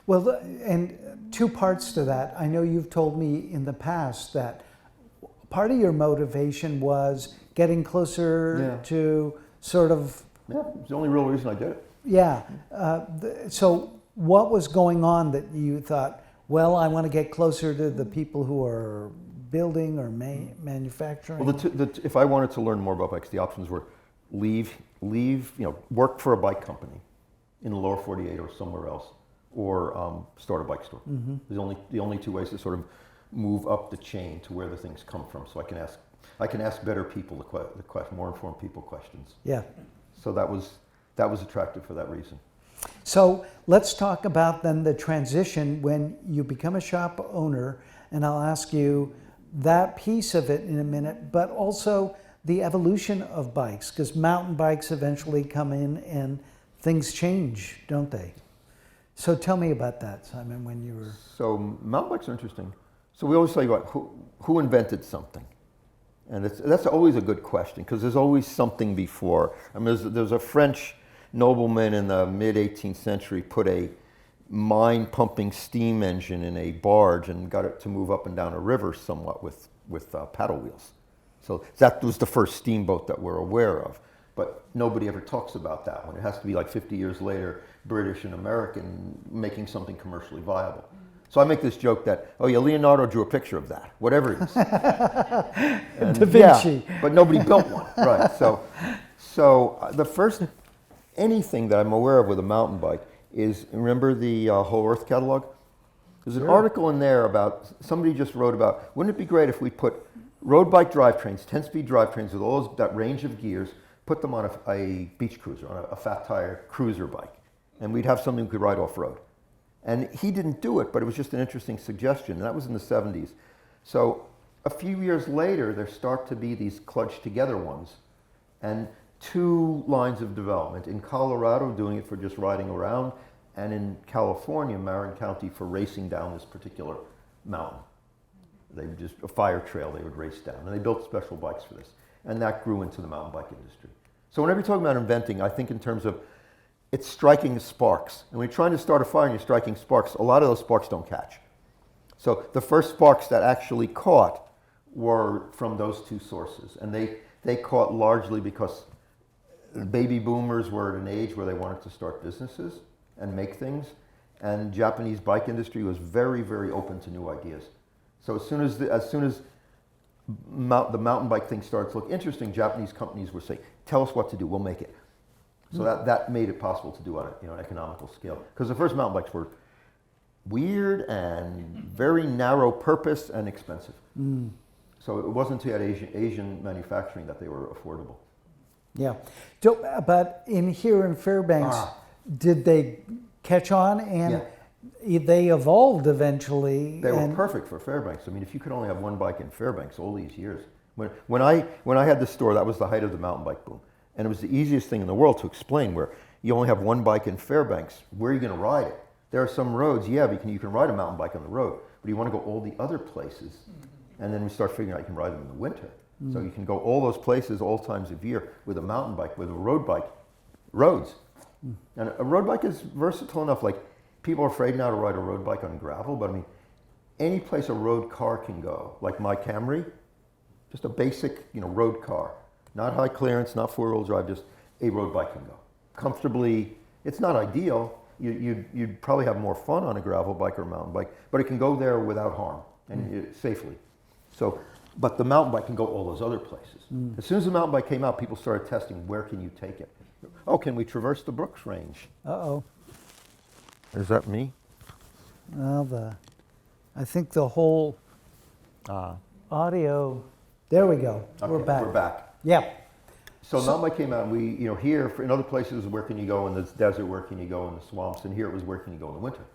Well, and two parts to that. I know you've told me in the past that part of your motivation was getting closer to sort of... Yeah, it's the only real reason I did it. Yeah. So what was going on that you thought, well, I want to get closer to the people who are building or manufacturing? Well, if I wanted to learn more about bikes, the options were leave, work for a bike company in the lower 48 or somewhere else, or start a bike store. Mm-hmm. There's the only two ways to sort of move up the chain to where the things come from. So I can ask better people the question, more informed people questions. Yeah. So that was attractive for that reason. So let's talk about then the transition when you become a shop owner, and I'll ask you that piece of it in a minute, but also the evolution of bikes, because mountain bikes eventually come in and things change, don't they? So tell me about that, Simon, when you were... So mountain bikes are interesting. So we always say about who invented something. And that's always a good question, because there's always something before. I mean, there's a French nobleman in the mid-18th century put a mine-pumping steam engine in a barge and got it to move up and down a river somewhat with paddle wheels. So that was the first steamboat that we're aware of. But nobody ever talks about that one. It has to be like 50 years later, British and American making something commercially viable. So I make this joke that, oh yeah, Leonardo drew a picture of that, whatever it is. And, Da Vinci. yeah, but nobody built one, right? So the first anything that I'm aware of with a mountain bike is, remember the Whole Earth catalog? There's an article in there about, somebody just wrote about, wouldn't it be great if we put road bike drivetrains, 10-speed drivetrains with all that range of gears, put them on a beach cruiser, on a fat tire cruiser bike, and we'd have something we could ride off-road. And he didn't do it, but it was just an interesting suggestion. And that was in the 70s. So a few years later, there start to be these clutched together ones. And two lines of development. In Colorado, doing it for just riding around. And in California, Marin County, for racing down this particular mountain. They would just, a fire trail they would race down. And they built special bikes for this. And that grew into the mountain bike industry. So whenever you talk about inventing, I think in terms of it's striking sparks. And when you're trying to start a fire and you're striking sparks, a lot of those sparks don't catch. So the first sparks that actually caught were from those two sources. And they caught largely because baby boomers were at an age where they wanted to start businesses and make things. And Japanese bike industry was very, very open to new ideas. So as soon as the mountain bike thing started to look interesting, Japanese companies were saying, tell us what to do, we'll make it. So that made it possible to do on an economical scale. Because the first mountain bikes were weird and very narrow purpose and expensive. So it wasn't until you had Asian manufacturing that they were affordable. Yeah. But here in Fairbanks, did they catch on and they evolved eventually? They were perfect for Fairbanks. I mean, if you could only have one bike in Fairbanks all these years. When I had the store, that was the height of the mountain bike boom. And it was the easiest thing in the world to explain, where you only have one bike in Fairbanks. Where are you going to ride it? There are some roads, you can ride a mountain bike on the road, but you want to go all the other places. And then we start figuring out you can ride them in the winter. So you can go all those places all times of year with a mountain bike, with a road bike, roads. And a road bike is versatile enough. Like, people are afraid now to ride a road bike on gravel, but I mean, any place a road car can go, like my Camry, just a basic, road car. Not high clearance, not four-wheel drive, just a road bike can go. Comfortably, it's not ideal. You'd probably have more fun on a gravel bike or a mountain bike, but it can go there without harm and safely. So, but the mountain bike can go all those other places. As soon as the mountain bike came out, people started testing, where can you take it? Oh, can we traverse the Brooks Range? Uh-oh. Is that me? Well, I think the whole audio, there we go. Okay, We're back. We're back. Yeah. So mountain bike came out, and we, here, in other places, where can you go in the desert, where can you go in the swamps, and here it was, where can you go in the winter?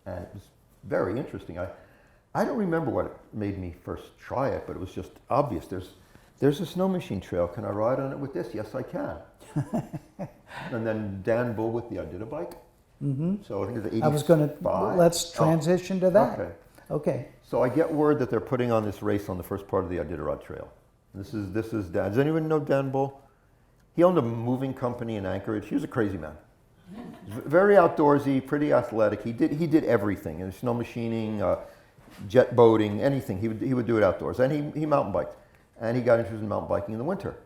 And it was very interesting. I don't remember what made me first try it, but it was just obvious. There's a snow machine trail. Can I ride on it with this? Yes, I can. And then Dan Bull with the IditaBike. So I think it's 85. I was going to, let's transition to that. Okay. So I get word that they're putting on this race on the first part of the Iditarod Trail. This is Dan. Does anyone know Dan Bull? He owned a moving company in Anchorage. He was a crazy man. Very outdoorsy, pretty athletic. He did everything, snow machining, jet boating, anything. He would do it outdoors. And he mountain biked. And he got interested in mountain biking in the winter.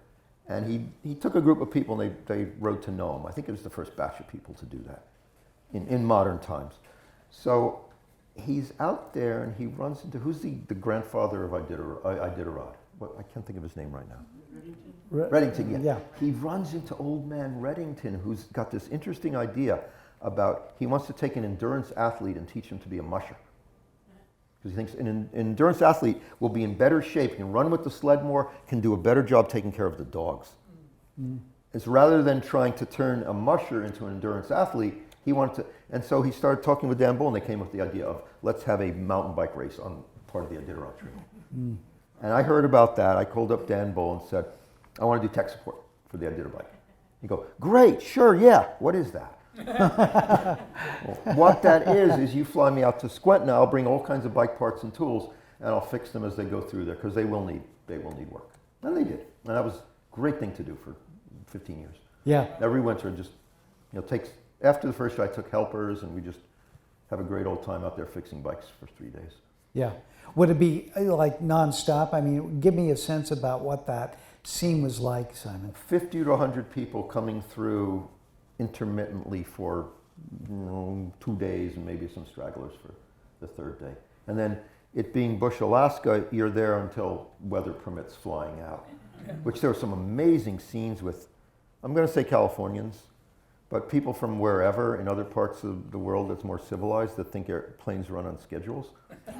And he took a group of people and they rode to Nome. I think it was the first batch of people to do that in modern times. So he's out there and he runs into, who's the grandfather of Iditarod? I can't think of his name right now. Reddington, yeah. He runs into old man Reddington, who's got this interesting idea about he wants to take an endurance athlete and teach him to be a musher. Because he thinks an endurance athlete will be in better shape, can run with the sled more, can do a better job taking care of the dogs. It's rather than trying to turn a musher into an endurance athlete, he wanted to, and so he started talking with Dan Bull, and they came up with the idea of, let's have a mountain bike race on part of the Iditarod Trail. And I heard about that. I called up Dan Bull and said, I want to do tech support for the Iditabike. He go, great, sure, yeah. What is that? Well, what that is you fly me out to Schwinn. I'll bring all kinds of bike parts and tools, and I'll fix them as they go through there, because they will need work. And they did. And that was a great thing to do for 15 years. Yeah. Every winter, just, takes, after the first year, I took helpers, and we just have a great old time out there fixing bikes for 3 days. Yeah. Would it be like nonstop? I mean, give me a sense about what that scene was like, Simon. 50 to 100 people coming through intermittently for 2 days, and maybe some stragglers for the 3rd day. And then it being Bush, Alaska, you're there until weather permits flying out, which there were some amazing scenes with, I'm going to say Californians, but people from wherever in other parts of the world that's more civilized that think airplanes run on schedules.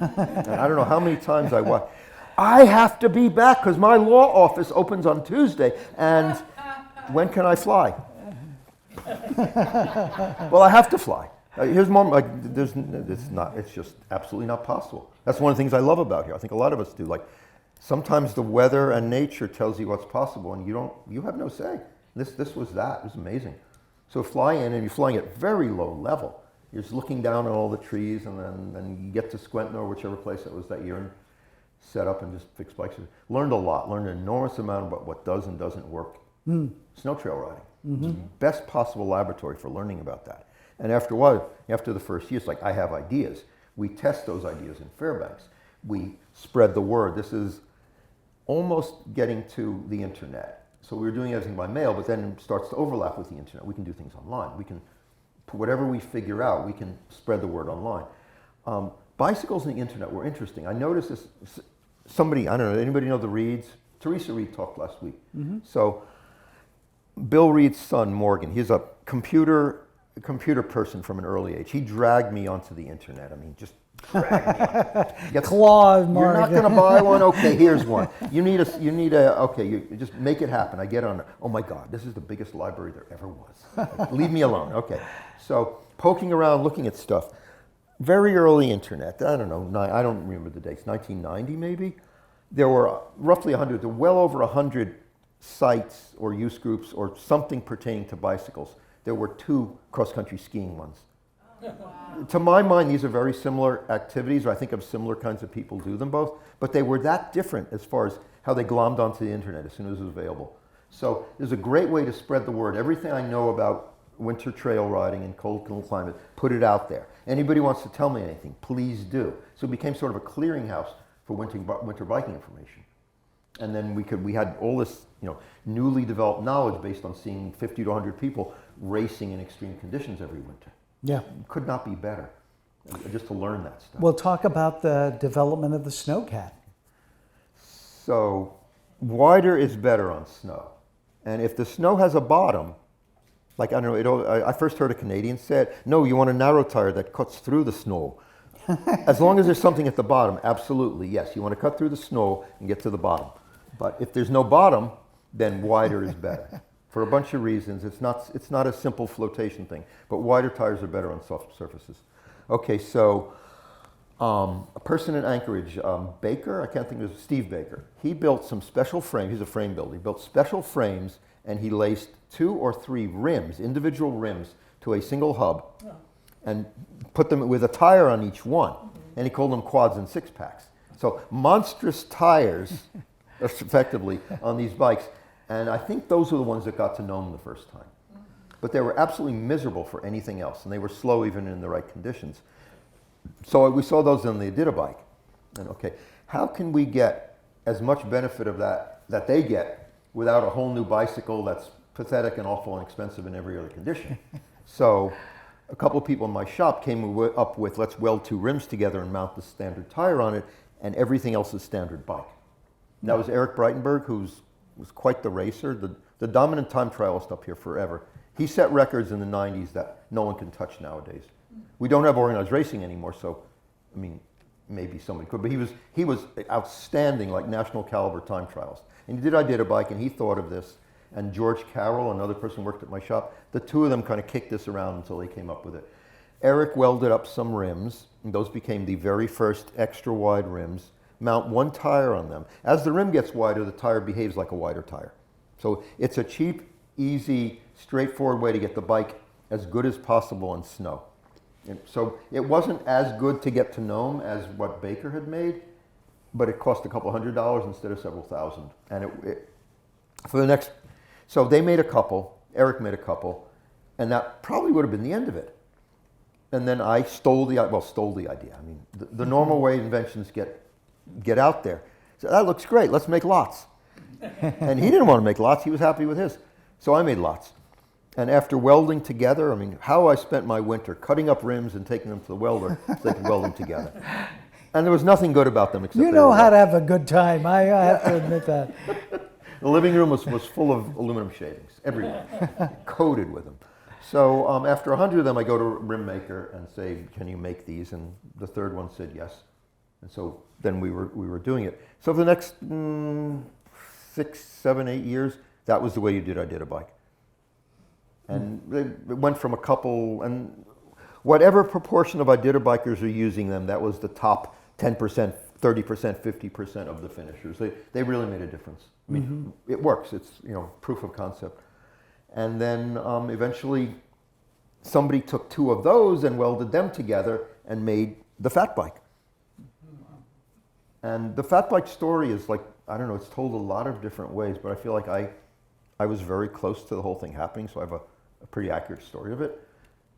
And I don't know how many times I watched, I have to be back because my law office opens on Tuesday, and when can I fly? Well, I have to fly. Here's more, like, it's just absolutely not possible. That's one of the things I love about here. I think a lot of us do. Like, sometimes the weather and nature tells you what's possible, and you have no say. This was that. It was amazing. So fly in, and you're flying at very low level. You're just looking down at all the trees, and then you get to Schwinn or whichever place it was that year, and set up and just fix bikes. Learned a lot. Learned an enormous amount about what does and doesn't work. Snow trail riding. It's the best possible laboratory for learning about that. And after a while, after the first year, it's like, I have ideas. We test those ideas in Fairbanks. We spread the word. This is almost getting to the internet. So we were doing everything by mail, but then it starts to overlap with the internet. We can do things online. We can put whatever we figure out, we can spread the word online. Bicycles and the internet were interesting. I noticed this, somebody, I don't know, anybody know the Reeds? Teresa Reed talked last week. So Bill Reed's son, Morgan, he's a computer person from an early age. He dragged me onto the internet. I mean, just dragged me. Claws, You're not going to buy one? Okay, here's one. You need a, okay, you just make it happen. I get on, oh my God, this is the biggest library there ever was. Leave me alone. Okay. So poking around, looking at stuff. Very early internet, I don't know, I don't remember the dates, 1990 maybe? There were roughly 100, well over 100 sites or use groups or something pertaining to bicycles. There were 2 cross-country skiing ones. Wow. To my mind, these are very similar activities, or I think of similar kinds of people do them both, but they were that different as far as how they glommed onto the internet as soon as it was available. So there's a great way to spread the word. Everything I know about winter trail riding in cold climate, put it out there. Anybody wants to tell me anything, please do. So it became sort of a clearinghouse for winter biking information. And then we had all this, newly developed knowledge based on seeing 50 to 100 people racing in extreme conditions every winter. Yeah. Could not be better, just to learn that stuff. We'll talk about the development of the snowcat. So wider is better on snow. And if the snow has a bottom, like, I don't know, I first heard a Canadian say it, no, you want a narrow tire that cuts through the snow. As long as there's something at the bottom, absolutely, yes. You want to cut through the snow and get to the bottom. But if there's no bottom, then wider is better. For a bunch of reasons. It's not a simple flotation thing, but wider tires are better on soft surfaces. Okay, so a person in Anchorage, Baker, I can't think of his, Steve Baker, he built some special frames. He's a frame builder. He built special frames, and he laced 2 or 3 rims, individual rims, to a single hub, and put them with a tire on each one. And he called them quads and 6-packs. So monstrous tires, effectively, on these bikes. And I think those were the ones that got to know him the first time. But they were absolutely miserable for anything else, and they were slow even in the right conditions. So we saw those on the Iditabike. And okay, how can we get as much benefit of that they get without a whole new bicycle that's pathetic and awful and expensive in every other condition? So a couple of people in my shop came up with, let's weld 2 rims together and mount the standard tire on it, and everything else is standard bike. And that was Eric Breitenberg, who was quite the racer, the dominant time trialist up here forever. He set records in the 90s that no one can touch nowadays. We don't have organized racing anymore, so, I mean, maybe somebody could, but he was outstanding, like national caliber time trials. And he did Iditabyke, and he thought of this, and George Carroll, another person who worked at my shop, the two of them kind of kicked this around until they came up with it. Eric welded up some rims, and those became the very first extra wide rims. Mount one tire on them. As the rim gets wider, the tire behaves like a wider tire. So it's a cheap, easy, straightforward way to get the bike as good as possible in snow. And so it wasn't as good to get to Nome as what Baker had made, but it cost a couple $100 instead of several thousand. And so they made a couple, Eric made a couple, and that probably would have been the end of it. And then I stole the idea. I mean, the normal way inventions get out there. So that looks great, let's make lots. And he didn't want to make lots, he was happy with his. So I made lots. And after welding together, I mean, how I spent my winter cutting up rims and taking them to the welder so they could weld them together. And there was nothing good about them except You know how to have a good time, I have to admit that. The living room was full of aluminum shavings, everywhere, coated with them. So after 100 of them, I go to a rim maker and say, can you make these? And the third one said yes. And so then we were doing it. So for the next 6, 7, 8 years, that was the way you did Iditabyke. And it went from a couple, and whatever proportion of Iditabikers are using them, that was the top 10%, 30%, 50% of the finishers. They really made a difference. I mean, it works. It's, proof of concept. And then eventually somebody took 2 of those and welded them together and made the fat bike. And the fat bike story is like, I don't know, it's told a lot of different ways, but I feel like I was very close to the whole thing happening, so I have a pretty accurate story of it.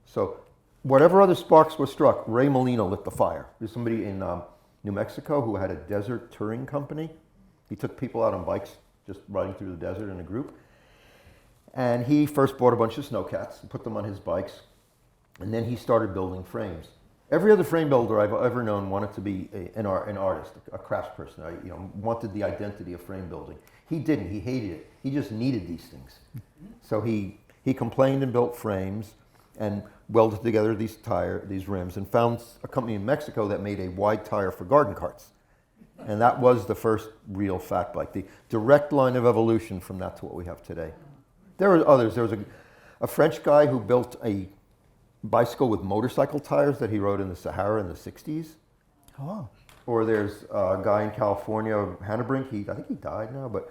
So whatever other sparks were struck, Ray Molina lit the fire. There's somebody in New Mexico who had a desert touring company. He took people out on bikes, just riding through the desert in a group. And he first bought a bunch of snowcats and put them on his bikes. And then he started building frames. Every other frame builder I've ever known wanted to be an artist, a craftsperson. Wanted the identity of frame building. He didn't. He hated it. He just needed these things. So he complained and built frames and welded together these rims, and found a company in Mexico that made a wide tire for garden carts. And that was the first real fat bike, the direct line of evolution from that to what we have today. There were others. There was a French guy who built a bicycle with motorcycle tires that he rode in the Sahara in the 60s. Oh. Or there's a guy in California, Hannebrink, I think he died now, but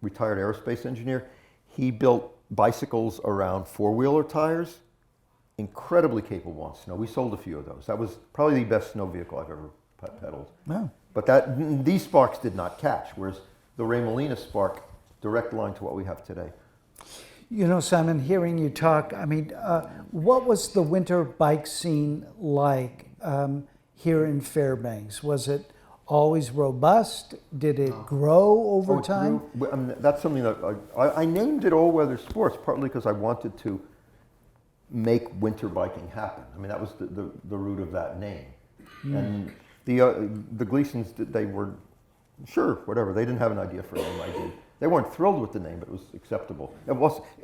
retired aerospace engineer. He built bicycles around four-wheeler tires, incredibly capable on snow. We sold a few of those. That was probably the best snow vehicle I've ever pedaled. Wow. But these sparks did not catch, whereas the Ray Molina spark, direct line to what we have today. Simon, hearing you talk, what was the winter bike scene like here in Fairbanks? Was it always robust? Did it grow over time? That's something that I named it All-Weather Sports, partly because I wanted to make winter biking happen. That was the root of that name. And the Gleasons, they were, sure, whatever. They didn't have an idea for a name, I did. They weren't thrilled with the name, but it was acceptable.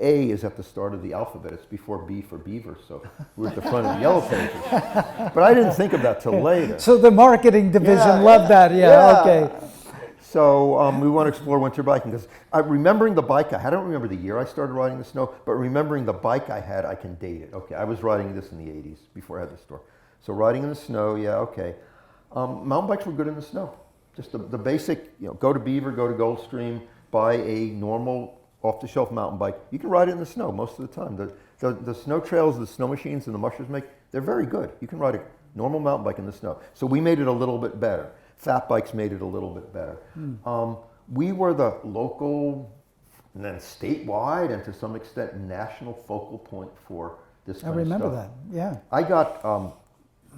A is at the start of the alphabet. It's before B for beaver, so we're at the front of the yellow pages. But I didn't think of that till later. So the marketing division loved that, okay. So we want to explore winter biking, because remembering the bike I had, I don't remember the year I started riding the snow, but remembering the bike I had, I can date it. Okay, I was riding this in the 80s before I had the store. So riding in the snow, okay. Mountain bikes were good in the snow. Just the basic, go to Beaver, go to Goldstream, buy a normal off-the-shelf mountain bike. You can ride it in the snow most of the time. The snow trails, the snow machines and the mushers make, they're very good. You can ride a normal mountain bike in the snow. So we made it a little bit better. Fat bikes made it a little bit better. We were the local, and then statewide, and to some extent national focal point for this kind of stuff. I remember that, yeah. I got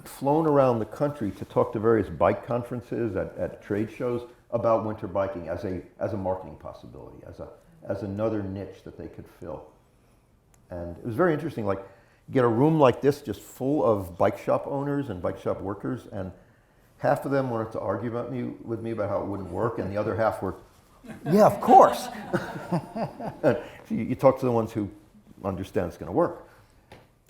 flown around the country to talk to various bike conferences at trade shows about winter biking as a marketing possibility, as another niche that they could fill. And it was very interesting, like get a room like this just full of bike shop owners and bike shop workers, and half of them wanted to argue with me about how it wouldn't work, and the other half were, yeah, of course. And you talk to the ones who understand it's going to work.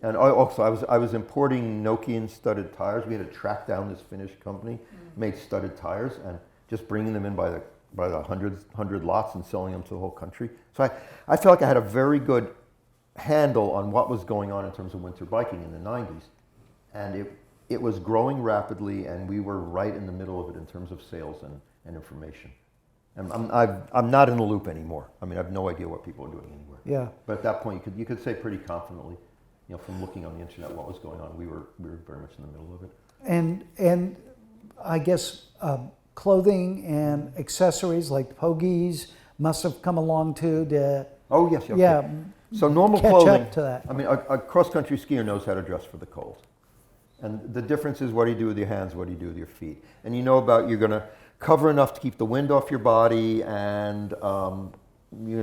And I was importing Nokian studded tires. We had to track down this Finnish company, made studded tires, and just bringing them in by the hundred lots and selling them to the whole country. So I felt like I had a very good handle on what was going on in terms of winter biking in the 90s. And it was growing rapidly, and we were right in the middle of it in terms of sales and information. And I'm not in the loop anymore. I mean, I have no idea what people are doing anywhere. Yeah. But at that point, you could say pretty confidently, from looking on the internet what was going on, we were very much in the middle of it. And I guess clothing and accessories like pogies must have come along too to Oh yes, okay. yeah. So normal catch clothing. up to that. I mean, a cross-country skier knows how to dress for the cold. And the difference is, what do you do with your hands? What do you do with your feet? And you're going to cover enough to keep the wind off your body, and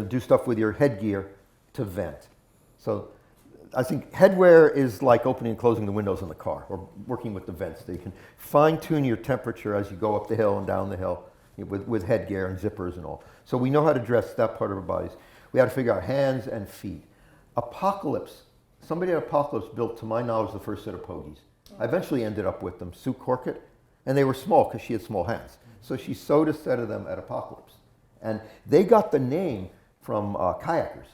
do stuff with your headgear to vent. So I think headwear is like opening and closing the windows in the car, or working with the vents. They can fine-tune your temperature as you go up the hill and down the hill with headgear and zippers and all. So we know how to dress that part of our bodies. We had to figure out hands and feet. Apocalypse. Somebody at Apocalypse built, to my knowledge, the first set of pogies. I eventually ended up with them, Sue Corkett, and they were small because she had small hands. So she sewed a set of them at Apocalypse. And they got the name from kayakers.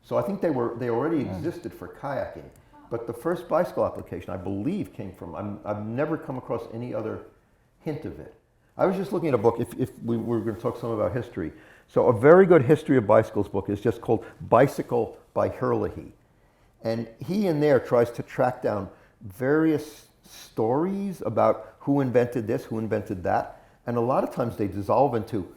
So I think they already existed for kayaking. But the first bicycle application, I believe, came from, I've never come across any other hint of it. I was just looking at a book, if we were going to talk some about history. So a very good history of bicycles book is just called Bicycle by Herlihy. And he in there tries to track down various stories about who invented this, who invented that. And a lot of times they dissolve into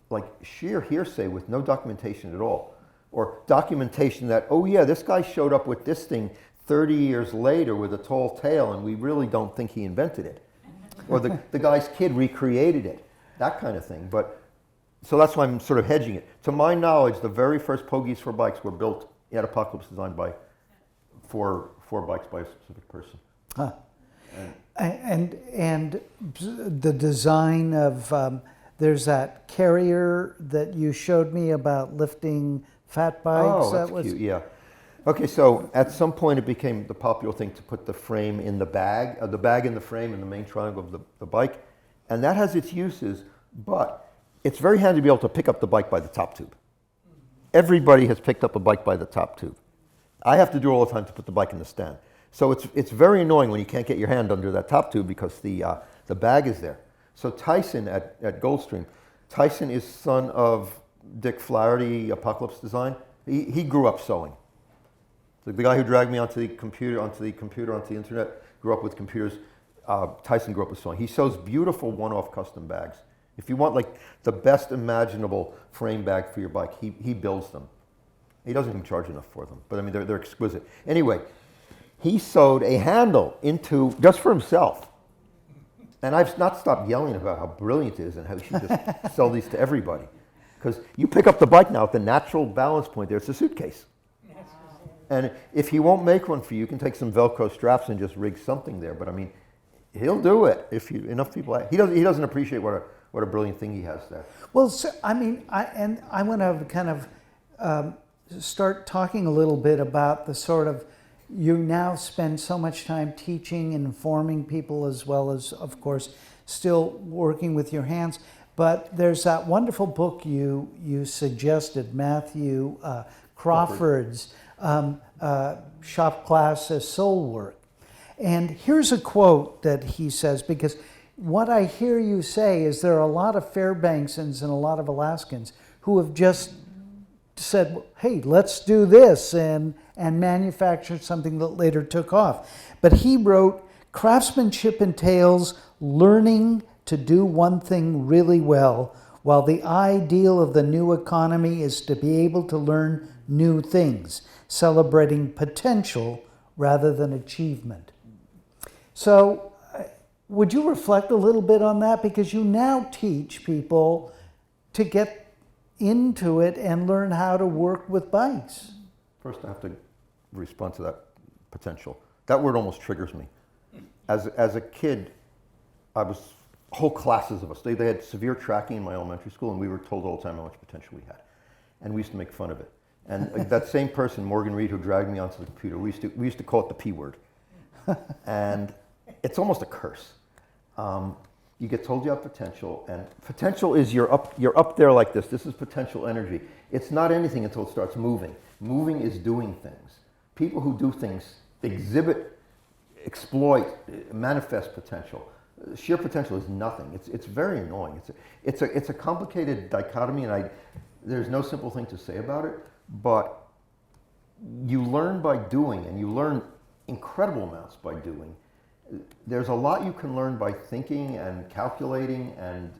like sheer hearsay with no documentation at all. Or documentation that, oh yeah, this guy showed up with this thing 30 years later with a tall tail, and we really don't think he invented it. Or the guy's kid recreated it, that kind of thing. But so that's why I'm sort of hedging it. To my knowledge, the very first pogies for bikes were built at Apocalypse, designed for bikes by a specific person. Huh. And the design of, there's that carrier that you showed me about lifting fat bikes. Oh, that's cute, yeah. Okay, so at some point it became the popular thing to put the frame in the bag in the frame in the main triangle of the bike. And that has its uses, but it's very handy to be able to pick up the bike by the top tube. Everybody has picked up a bike by the top tube. I have to do it all the time to put the bike in the stand. So it's very annoying when you can't get your hand under that top tube because the bag is there. So Tyson at Goldstream, Tyson is son of Dick Flaherty, Apocalypse Design. He grew up sewing. So the guy who dragged me onto the internet, grew up with computers. Tyson grew up with sewing. He sews beautiful one-off custom bags. If you want like the best imaginable frame bag for your bike, he builds them. He doesn't even charge enough for them, but I mean, they're exquisite. Anyway, he sewed a handle into, just for himself. And I've not stopped yelling about how brilliant it is and how he should just sell these to everybody. Because you pick up the bike now at the natural balance point there, it's a suitcase. And if he won't make one for you, you can take some Velcro straps and just rig something there. But I mean, he'll do it if enough people. He doesn't appreciate what a brilliant thing he has there. Well, so, I mean, I want to kind of start talking a little bit about the sort of, you now spend so much time teaching and informing people, as well as, of course, still working with your hands. But there's that wonderful book you suggested, Matthew Crawford's Shop Class as Soul Work. And here's a quote that he says, because what I hear you say is there are a lot of Fairbanksans and a lot of Alaskans who have just said, hey, let's do this, and manufactured something that later took off. But he wrote, craftsmanship entails learning to do one thing really well, while the ideal of the new economy is to be able to learn new things, celebrating potential rather than achievement. So would you reflect a little bit on that? Because you now teach people to get into it and learn how to work with bikes. First, I have to respond to that potential. That word almost triggers me. As a kid, whole classes of us, they had severe tracking in my elementary school, and we were told all the time how much potential we had. And we used to make fun of it. And that same person, Morgan Reed, who dragged me onto the computer, we used to call it the P word. And it's almost a curse. You get told you have potential, and potential is you're up there like this. This is potential energy. It's not anything until it starts moving. Moving is doing things. People who do things exhibit, exploit, manifest potential. Sheer potential is nothing. It's very annoying. It's a complicated dichotomy, and there's no simple thing to say about it. But you learn by doing, and you learn incredible amounts by doing. There's a lot you can learn by thinking and calculating and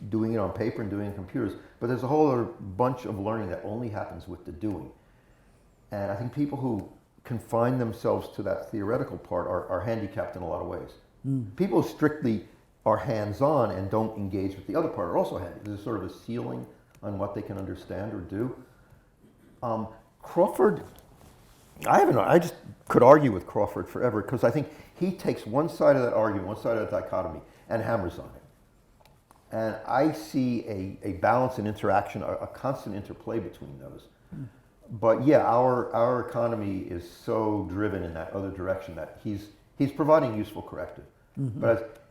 doing it on paper and doing it on computers, but there's a whole other bunch of learning that only happens with the doing. And I think people who confine themselves to that theoretical part are handicapped in a lot of ways. People who strictly are hands-on and don't engage with the other part are also handy. There's sort of a ceiling on what they can understand or do. Crawford, I just could argue with Crawford forever, because I think he takes one side of that argument, one side of that dichotomy, and hammers on it. And I see a balance and interaction, a constant interplay between those. But yeah, our economy is so driven in that other direction that he's providing useful corrective. But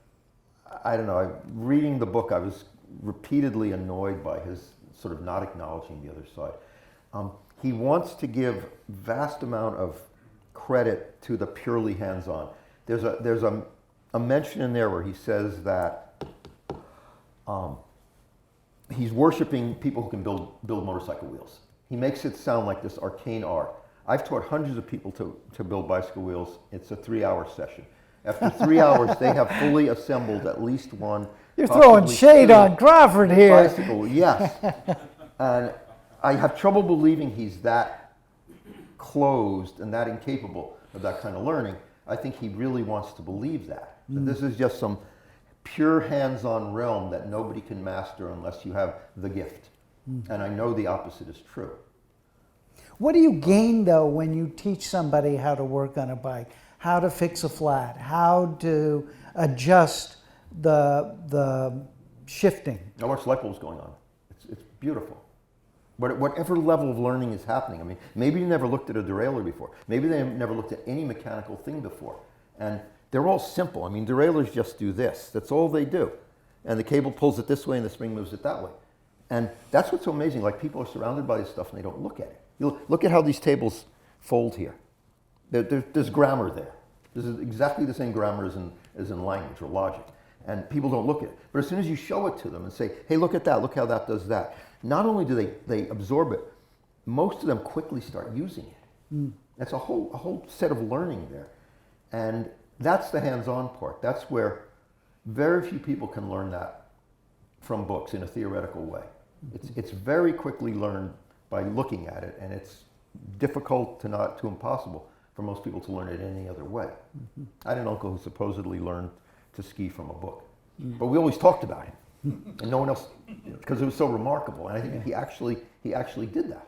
I don't know, reading the book, I was repeatedly annoyed by his sort of not acknowledging the other side. He wants to give vast amount of credit to the purely hands-on. There's a mention in there where he says that he's worshiping people who can build motorcycle wheels. He makes it sound like this arcane art. I've taught hundreds of people to build bicycle wheels. It's a 3-hour session. After 3 hours, they have fully assembled at least one. You're throwing shade on Crawford here. Bicycle, yes. And I have trouble believing he's that closed and that incapable of that kind of learning. I think he really wants to believe that this is just some pure hands-on realm that nobody can master unless you have the gift. And I know the opposite is true. What do you gain, though, when you teach somebody how to work on a bike, how to fix a flat, how to adjust the shifting? I watch light bulbs going on. It's beautiful. Whatever level of learning is happening. I mean, maybe you never looked at a derailleur before. Maybe they never looked at any mechanical thing before. And they're all simple. I mean, derailleurs just do this. That's all they do. And the cable pulls it this way and the spring moves it that way. And that's what's so amazing. Like, people are surrounded by this stuff and they don't look at it. You look at how these tables fold here. There's grammar there. This is exactly the same grammar as in language or logic. And people don't look at it. But as soon as you show it to them and say, hey, look at that, look how that does that. Not only do they absorb it, most of them quickly start using it. That's a whole set of learning there. And that's the hands-on part. That's where very few people can learn that from books in a theoretical way. It's very quickly learned by looking at it, and it's difficult to impossible for most people to learn it any other way. I had an uncle who supposedly learned to ski from a book, but we always talked about him. And no one else, because it was so remarkable. And I think he actually did that,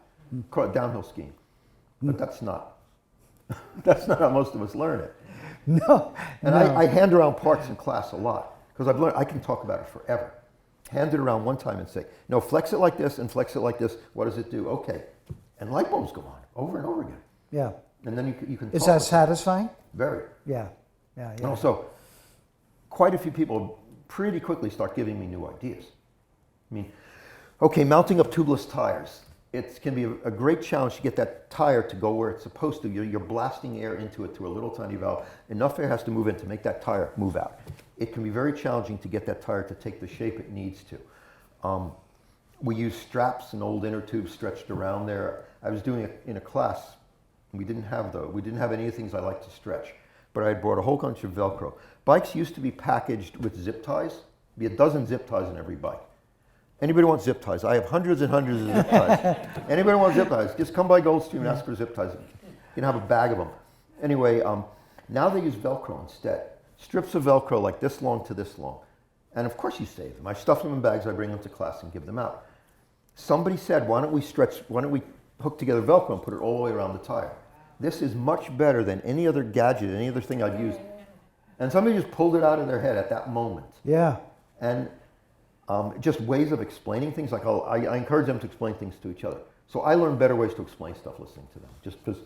downhill skiing. But that's not how most of us learn it. No. And I hand around parts in class a lot, because I've learned I can talk about it forever. Hand it around one time and say, no, flex it like this and flex it like this. What does it do? Okay. And light bulbs go on over and over again. Yeah. And then you can Is that satisfying? Very. Yeah. Yeah. And also, quite a few people pretty quickly start giving me new ideas. I mean, okay, mounting up tubeless tires. It can be a great challenge to get that tire to go where it's supposed to. You're blasting air into it through a little tiny valve. Enough air has to move in to make that tire move out. It can be very challenging to get that tire to take the shape it needs to. We use straps and old inner tubes stretched around there. I was doing it in a class. We didn't have any of the things I like to stretch, but I had brought a whole bunch of Velcro. Bikes used to be packaged with zip ties. Be a dozen zip ties in every bike. Anybody want zip ties? I have hundreds and hundreds of zip ties. Anybody want zip ties? Just come by Goldstream and ask for zip ties. You can have a bag of them. Anyway, now they use Velcro instead. Strips of Velcro like this long to this long. And of course you save them. I stuff them in bags, I bring them to class and give them out. Somebody said, why don't we hook together Velcro and put it all the way around the tire? This is much better than any other gadget, any other thing I've used. And somebody just pulled it out of their head at that moment. Yeah. And just ways of explaining things. Like I encourage them to explain things to each other. So I learn better ways to explain stuff listening to them, just because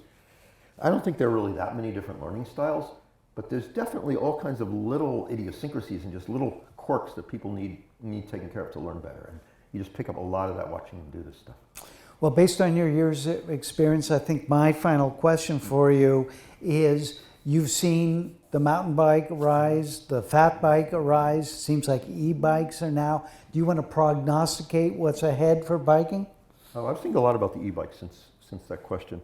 I don't think there are really that many different learning styles, but there's definitely all kinds of little idiosyncrasies and just little quirks that people need taken care of to learn better. And you just pick up a lot of that watching them do this stuff. Well, based on your years of experience, I think my final question for you is, you've seen the mountain bike rise, the fat bike rise, seems like e-bikes are now. Do you want to prognosticate what's ahead for biking? Oh, I've thinking a lot about the e-bike since that question.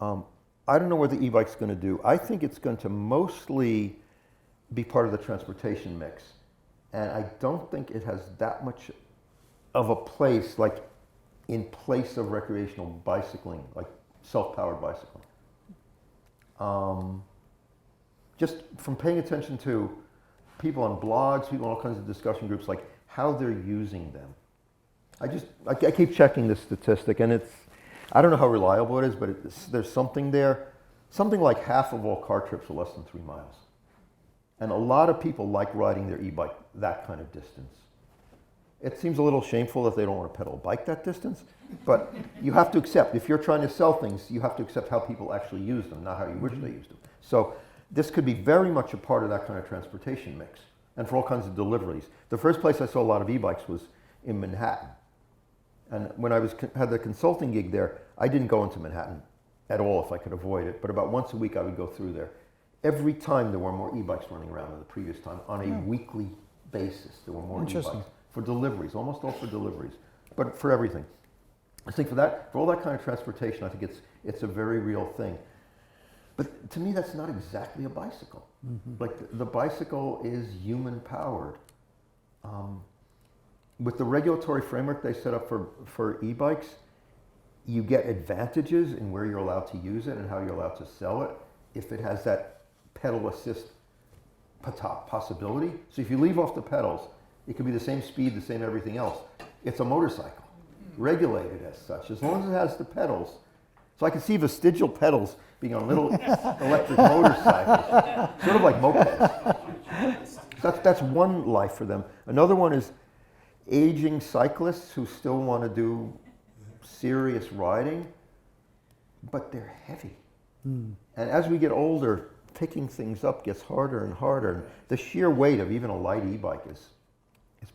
I don't know what the e-bike's going to do. I think it's going to mostly be part of the transportation mix. And I don't think it has that much of a place, like in place of recreational bicycling, like self-powered bicycling. Just from paying attention to people on blogs, people in all kinds of discussion groups, like how they're using them. I keep checking this statistic, and I don't know how reliable it is, but there's something there. Something like half of all car trips are less than 3 miles. And a lot of people like riding their e-bike that kind of distance. It seems a little shameful that they don't want to pedal a bike that distance, but you have to accept, if you're trying to sell things, you have to accept how people actually use them, not how you wish they used them. So this could be very much a part of that kind of transportation mix, and for all kinds of deliveries. The first place I saw a lot of e-bikes was in Manhattan. And when I had the consulting gig there, I didn't go into Manhattan at all if I could avoid it, but about once a week I would go through there. Every time there were more e-bikes running around than the previous time. On a weekly basis, there were more e-bikes. For deliveries, almost all for deliveries, but for everything. I think for all that kind of transportation, I think it's a very real thing. But to me, that's not exactly a bicycle. Mm-hmm. Like the bicycle is human powered. With the regulatory framework they set up for e-bikes, you get advantages in where you're allowed to use it and how you're allowed to sell it if it has that pedal assist possibility. So if you leave off the pedals, it could be the same speed, the same everything else. It's a motorcycle, regulated as such, as long as it has the pedals. So I can see vestigial pedals being on little electric motorcycles, sort of like mopeds. That's one life for them. Another one is aging cyclists who still want to do serious riding, but they're heavy. And as we get older, picking things up gets harder and harder. And the sheer weight of even a light e-bike is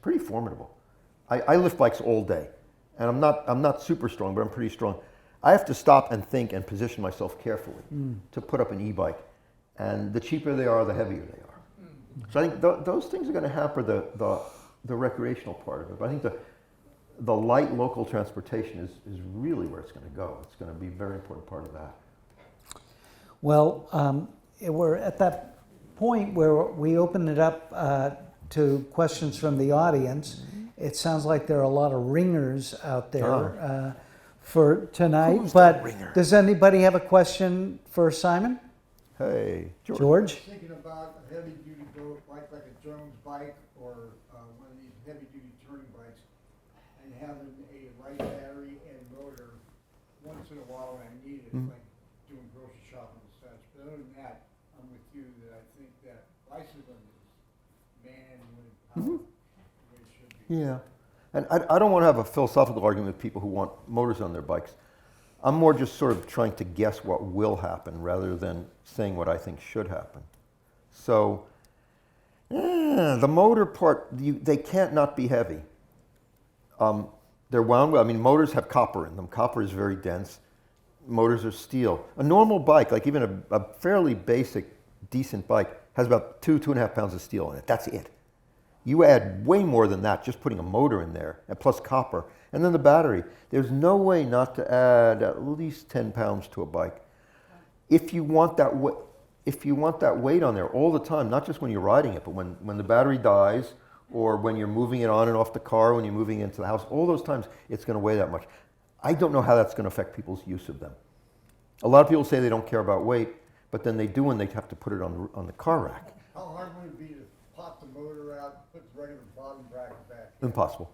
pretty formidable. I lift bikes all day, and I'm not super strong, but I'm pretty strong. I have to stop and think and position myself carefully to put up an e-bike, and the cheaper they are, the heavier they are. So I think those things are going to hamper the recreational part of it. But I think the light local transportation is really where it's going to go. It's going to be a very important part of that. Well, we're at that point where we open it up to questions from the audience. It sounds like there are a lot of ringers out there for tonight. Who's but the ringer? Does anybody have a question for Simon? Hey, George? Thinking about a heavy-duty boat, like a Jones bike or one of these heavy-duty touring bikes, and having a light battery and motor once in a while when I need it, like doing grocery shopping and such. But other than that, I'm with you that I think that bicycling is man-limited power the way it should be. Yeah. And I don't want to have a philosophical argument with people who want motors on their bikes. I'm more just sort of trying to guess what will happen rather than saying what I think should happen. So, the motor part, they can't not be heavy. They're wound well. I mean, motors have copper in them. Copper is very dense. Motors are steel. A normal bike, like even a fairly basic, decent bike, has about 2.5 pounds of steel in it. That's it. You add way more than that, just putting a motor in there, and plus copper. And then the battery. There's no way not to add at least 10 pounds to a bike. If you want that weight on there all the time, not just when you're riding it, but when the battery dies, or when you're moving it on and off the car, when you're moving into the house, all those times it's going to weigh that much. I don't know how that's going to affect people's use of them. A lot of people say they don't care about weight, but then they do when they have to put it on the car rack. How hard would it be to pop the motor out, put the regular bottom bracket back? Impossible.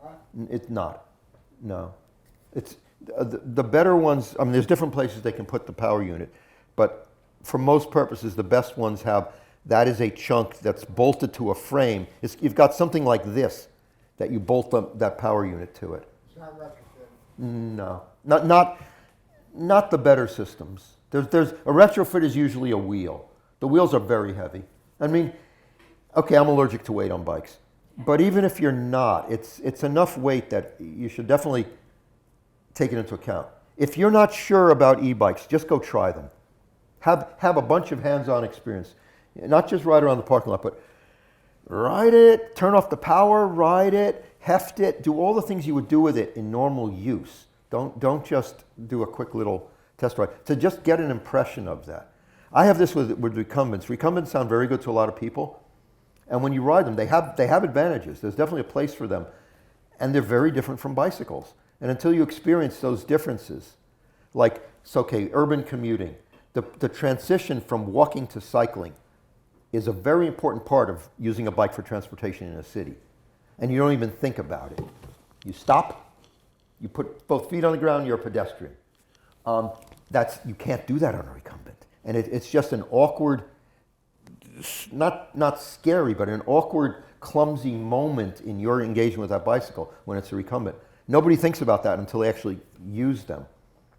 Huh? It's not. No. It's the better ones. I mean, there's different places they can put the power unit, but for most purposes, the best ones have that is a chunk that's bolted to a frame. You've got something like this that you bolt that power unit to it. It's not retrofit. No, not the better systems. There's a retrofit is usually a wheel. The wheels are very heavy. I mean, okay, I'm allergic to weight on bikes, but even if you're not, it's enough weight that you should definitely take it into account. If you're not sure about e-bikes, just go try them. Have a bunch of hands-on experience. Not just ride around the parking lot, but ride it, turn off the power, ride it, heft it, do all the things you would do with it in normal use. Don't just do a quick little test ride. To just get an impression of that. I have this with recumbents. Recumbents sound very good to a lot of people. And when you ride them, they have advantages. There's definitely a place for them. And they're very different from bicycles. And until you experience those differences, like, it's okay, urban commuting, the transition from walking to cycling is a very important part of using a bike for transportation in a city. And you don't even think about it. You stop, you put both feet on the ground, you're a pedestrian. You can't do that on a recumbent. And it's just an awkward, not scary, but an awkward, clumsy moment in your engagement with that bicycle when it's a recumbent. Nobody thinks about that until they actually use them.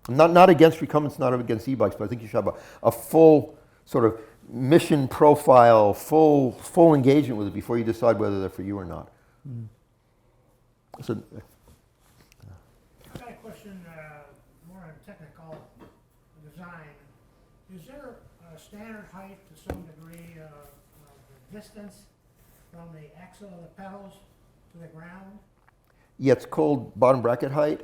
I'm not against recumbents, not against e-bikes, but I think you should have a full sort of mission profile, full engagement with it before you decide whether they're for you or not. Mm. So, I've got a question more on technical design. Is there a standard height to some degree of the distance from the axle of the pedals to the ground? Yeah, it's called bottom bracket height,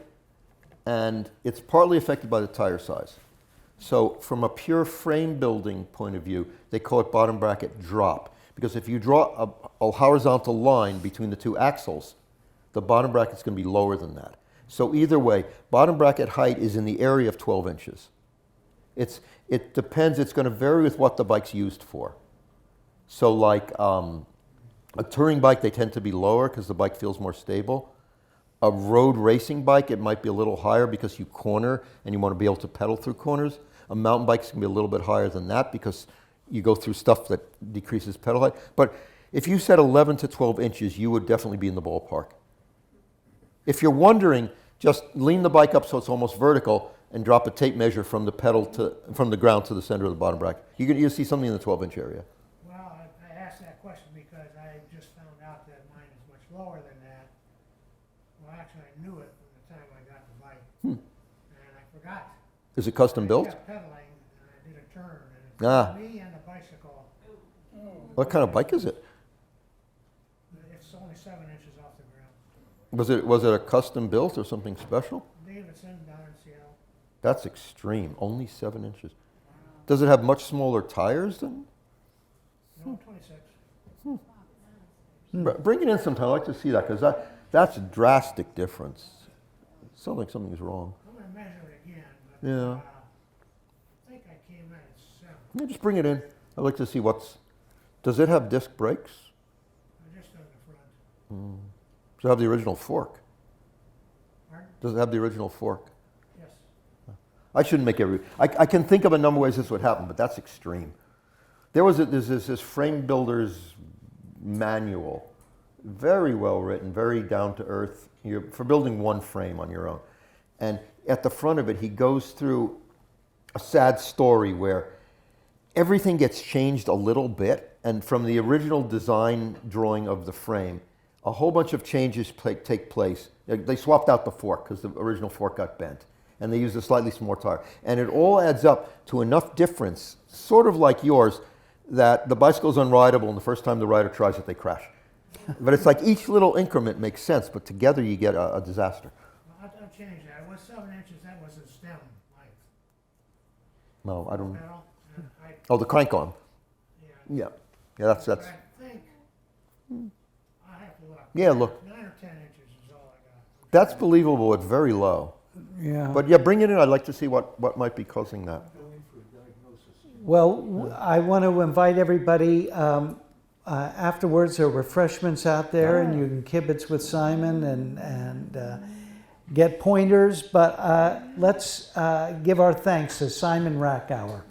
and it's partly affected by the tire size. So from a pure frame building point of view, they call it bottom bracket drop. Because if you draw a horizontal line between the two axles, the bottom bracket's going to be lower than that. So either way, bottom bracket height is in the area of 12 inches. It depends, it's going to vary with what the bike's used for. So like a touring bike, they tend to be lower because the bike feels more stable. A road racing bike, it might be a little higher because you corner and you want to be able to pedal through corners. A mountain bike can be a little bit higher than that because you go through stuff that decreases pedal height. But if you said 11 to 12 inches, you would definitely be in the ballpark. If you're wondering, just lean the bike up so it's almost vertical and drop a tape measure from the ground to the center of the bottom bracket. You'll see something in the 12-inch area. Well, I asked that question because I just found out that mine is much lower than that. Well, actually, I knew it from the time I got the bike, and I forgot. Is it custom built? I kept pedaling, and I did a turn, and it's me and the bicycle. What kind of bike is it? It's only 7 inches off the ground. Was it a custom built or something special? Davidson down in Seattle. That's extreme. Only 7 inches. Does it have much smaller tires than? No, 26. Bring it in sometime. I'd like to see that because that's a drastic difference. It sounds like something's wrong. I'm going to measure it again, but Yeah. I think I came in at 7. Yeah, just bring it in. I'd like to see does it have disc brakes? Just on the front. Does it have the original fork? Pardon? Does it have the original fork? Yes. I shouldn't make I can think of a number of ways this would happen, but that's extreme. There's this frame builder's manual, very well written, very down to earth, for building one frame on your own. And at the front of it, he goes through a sad story where everything gets changed a little bit, and from the original design drawing of the frame, a whole bunch of changes take place. They swapped out the fork because the original fork got bent, and they used a slightly smaller tire. And it all adds up to enough difference, sort of like yours, that the bicycle's unrideable, and the first time the rider tries it, they crash. But it's like each little increment makes sense, but together you get a disaster. Well, I'll change that. It was 7 inches. That was the stem height. No, I don't. Pedal. Oh, the crank arm. Yeah. Yeah, that's. But I think I have to look. Yeah, look. 9 or 10 inches is all I got. That's believable. It's very low. Yeah. But yeah, bring it in. I'd like to see what might be causing that. Well, I want to invite everybody. Afterwards, there are refreshments out there, and you can kibitz with Simon and get pointers. But let's give our thanks to Simon Rakower.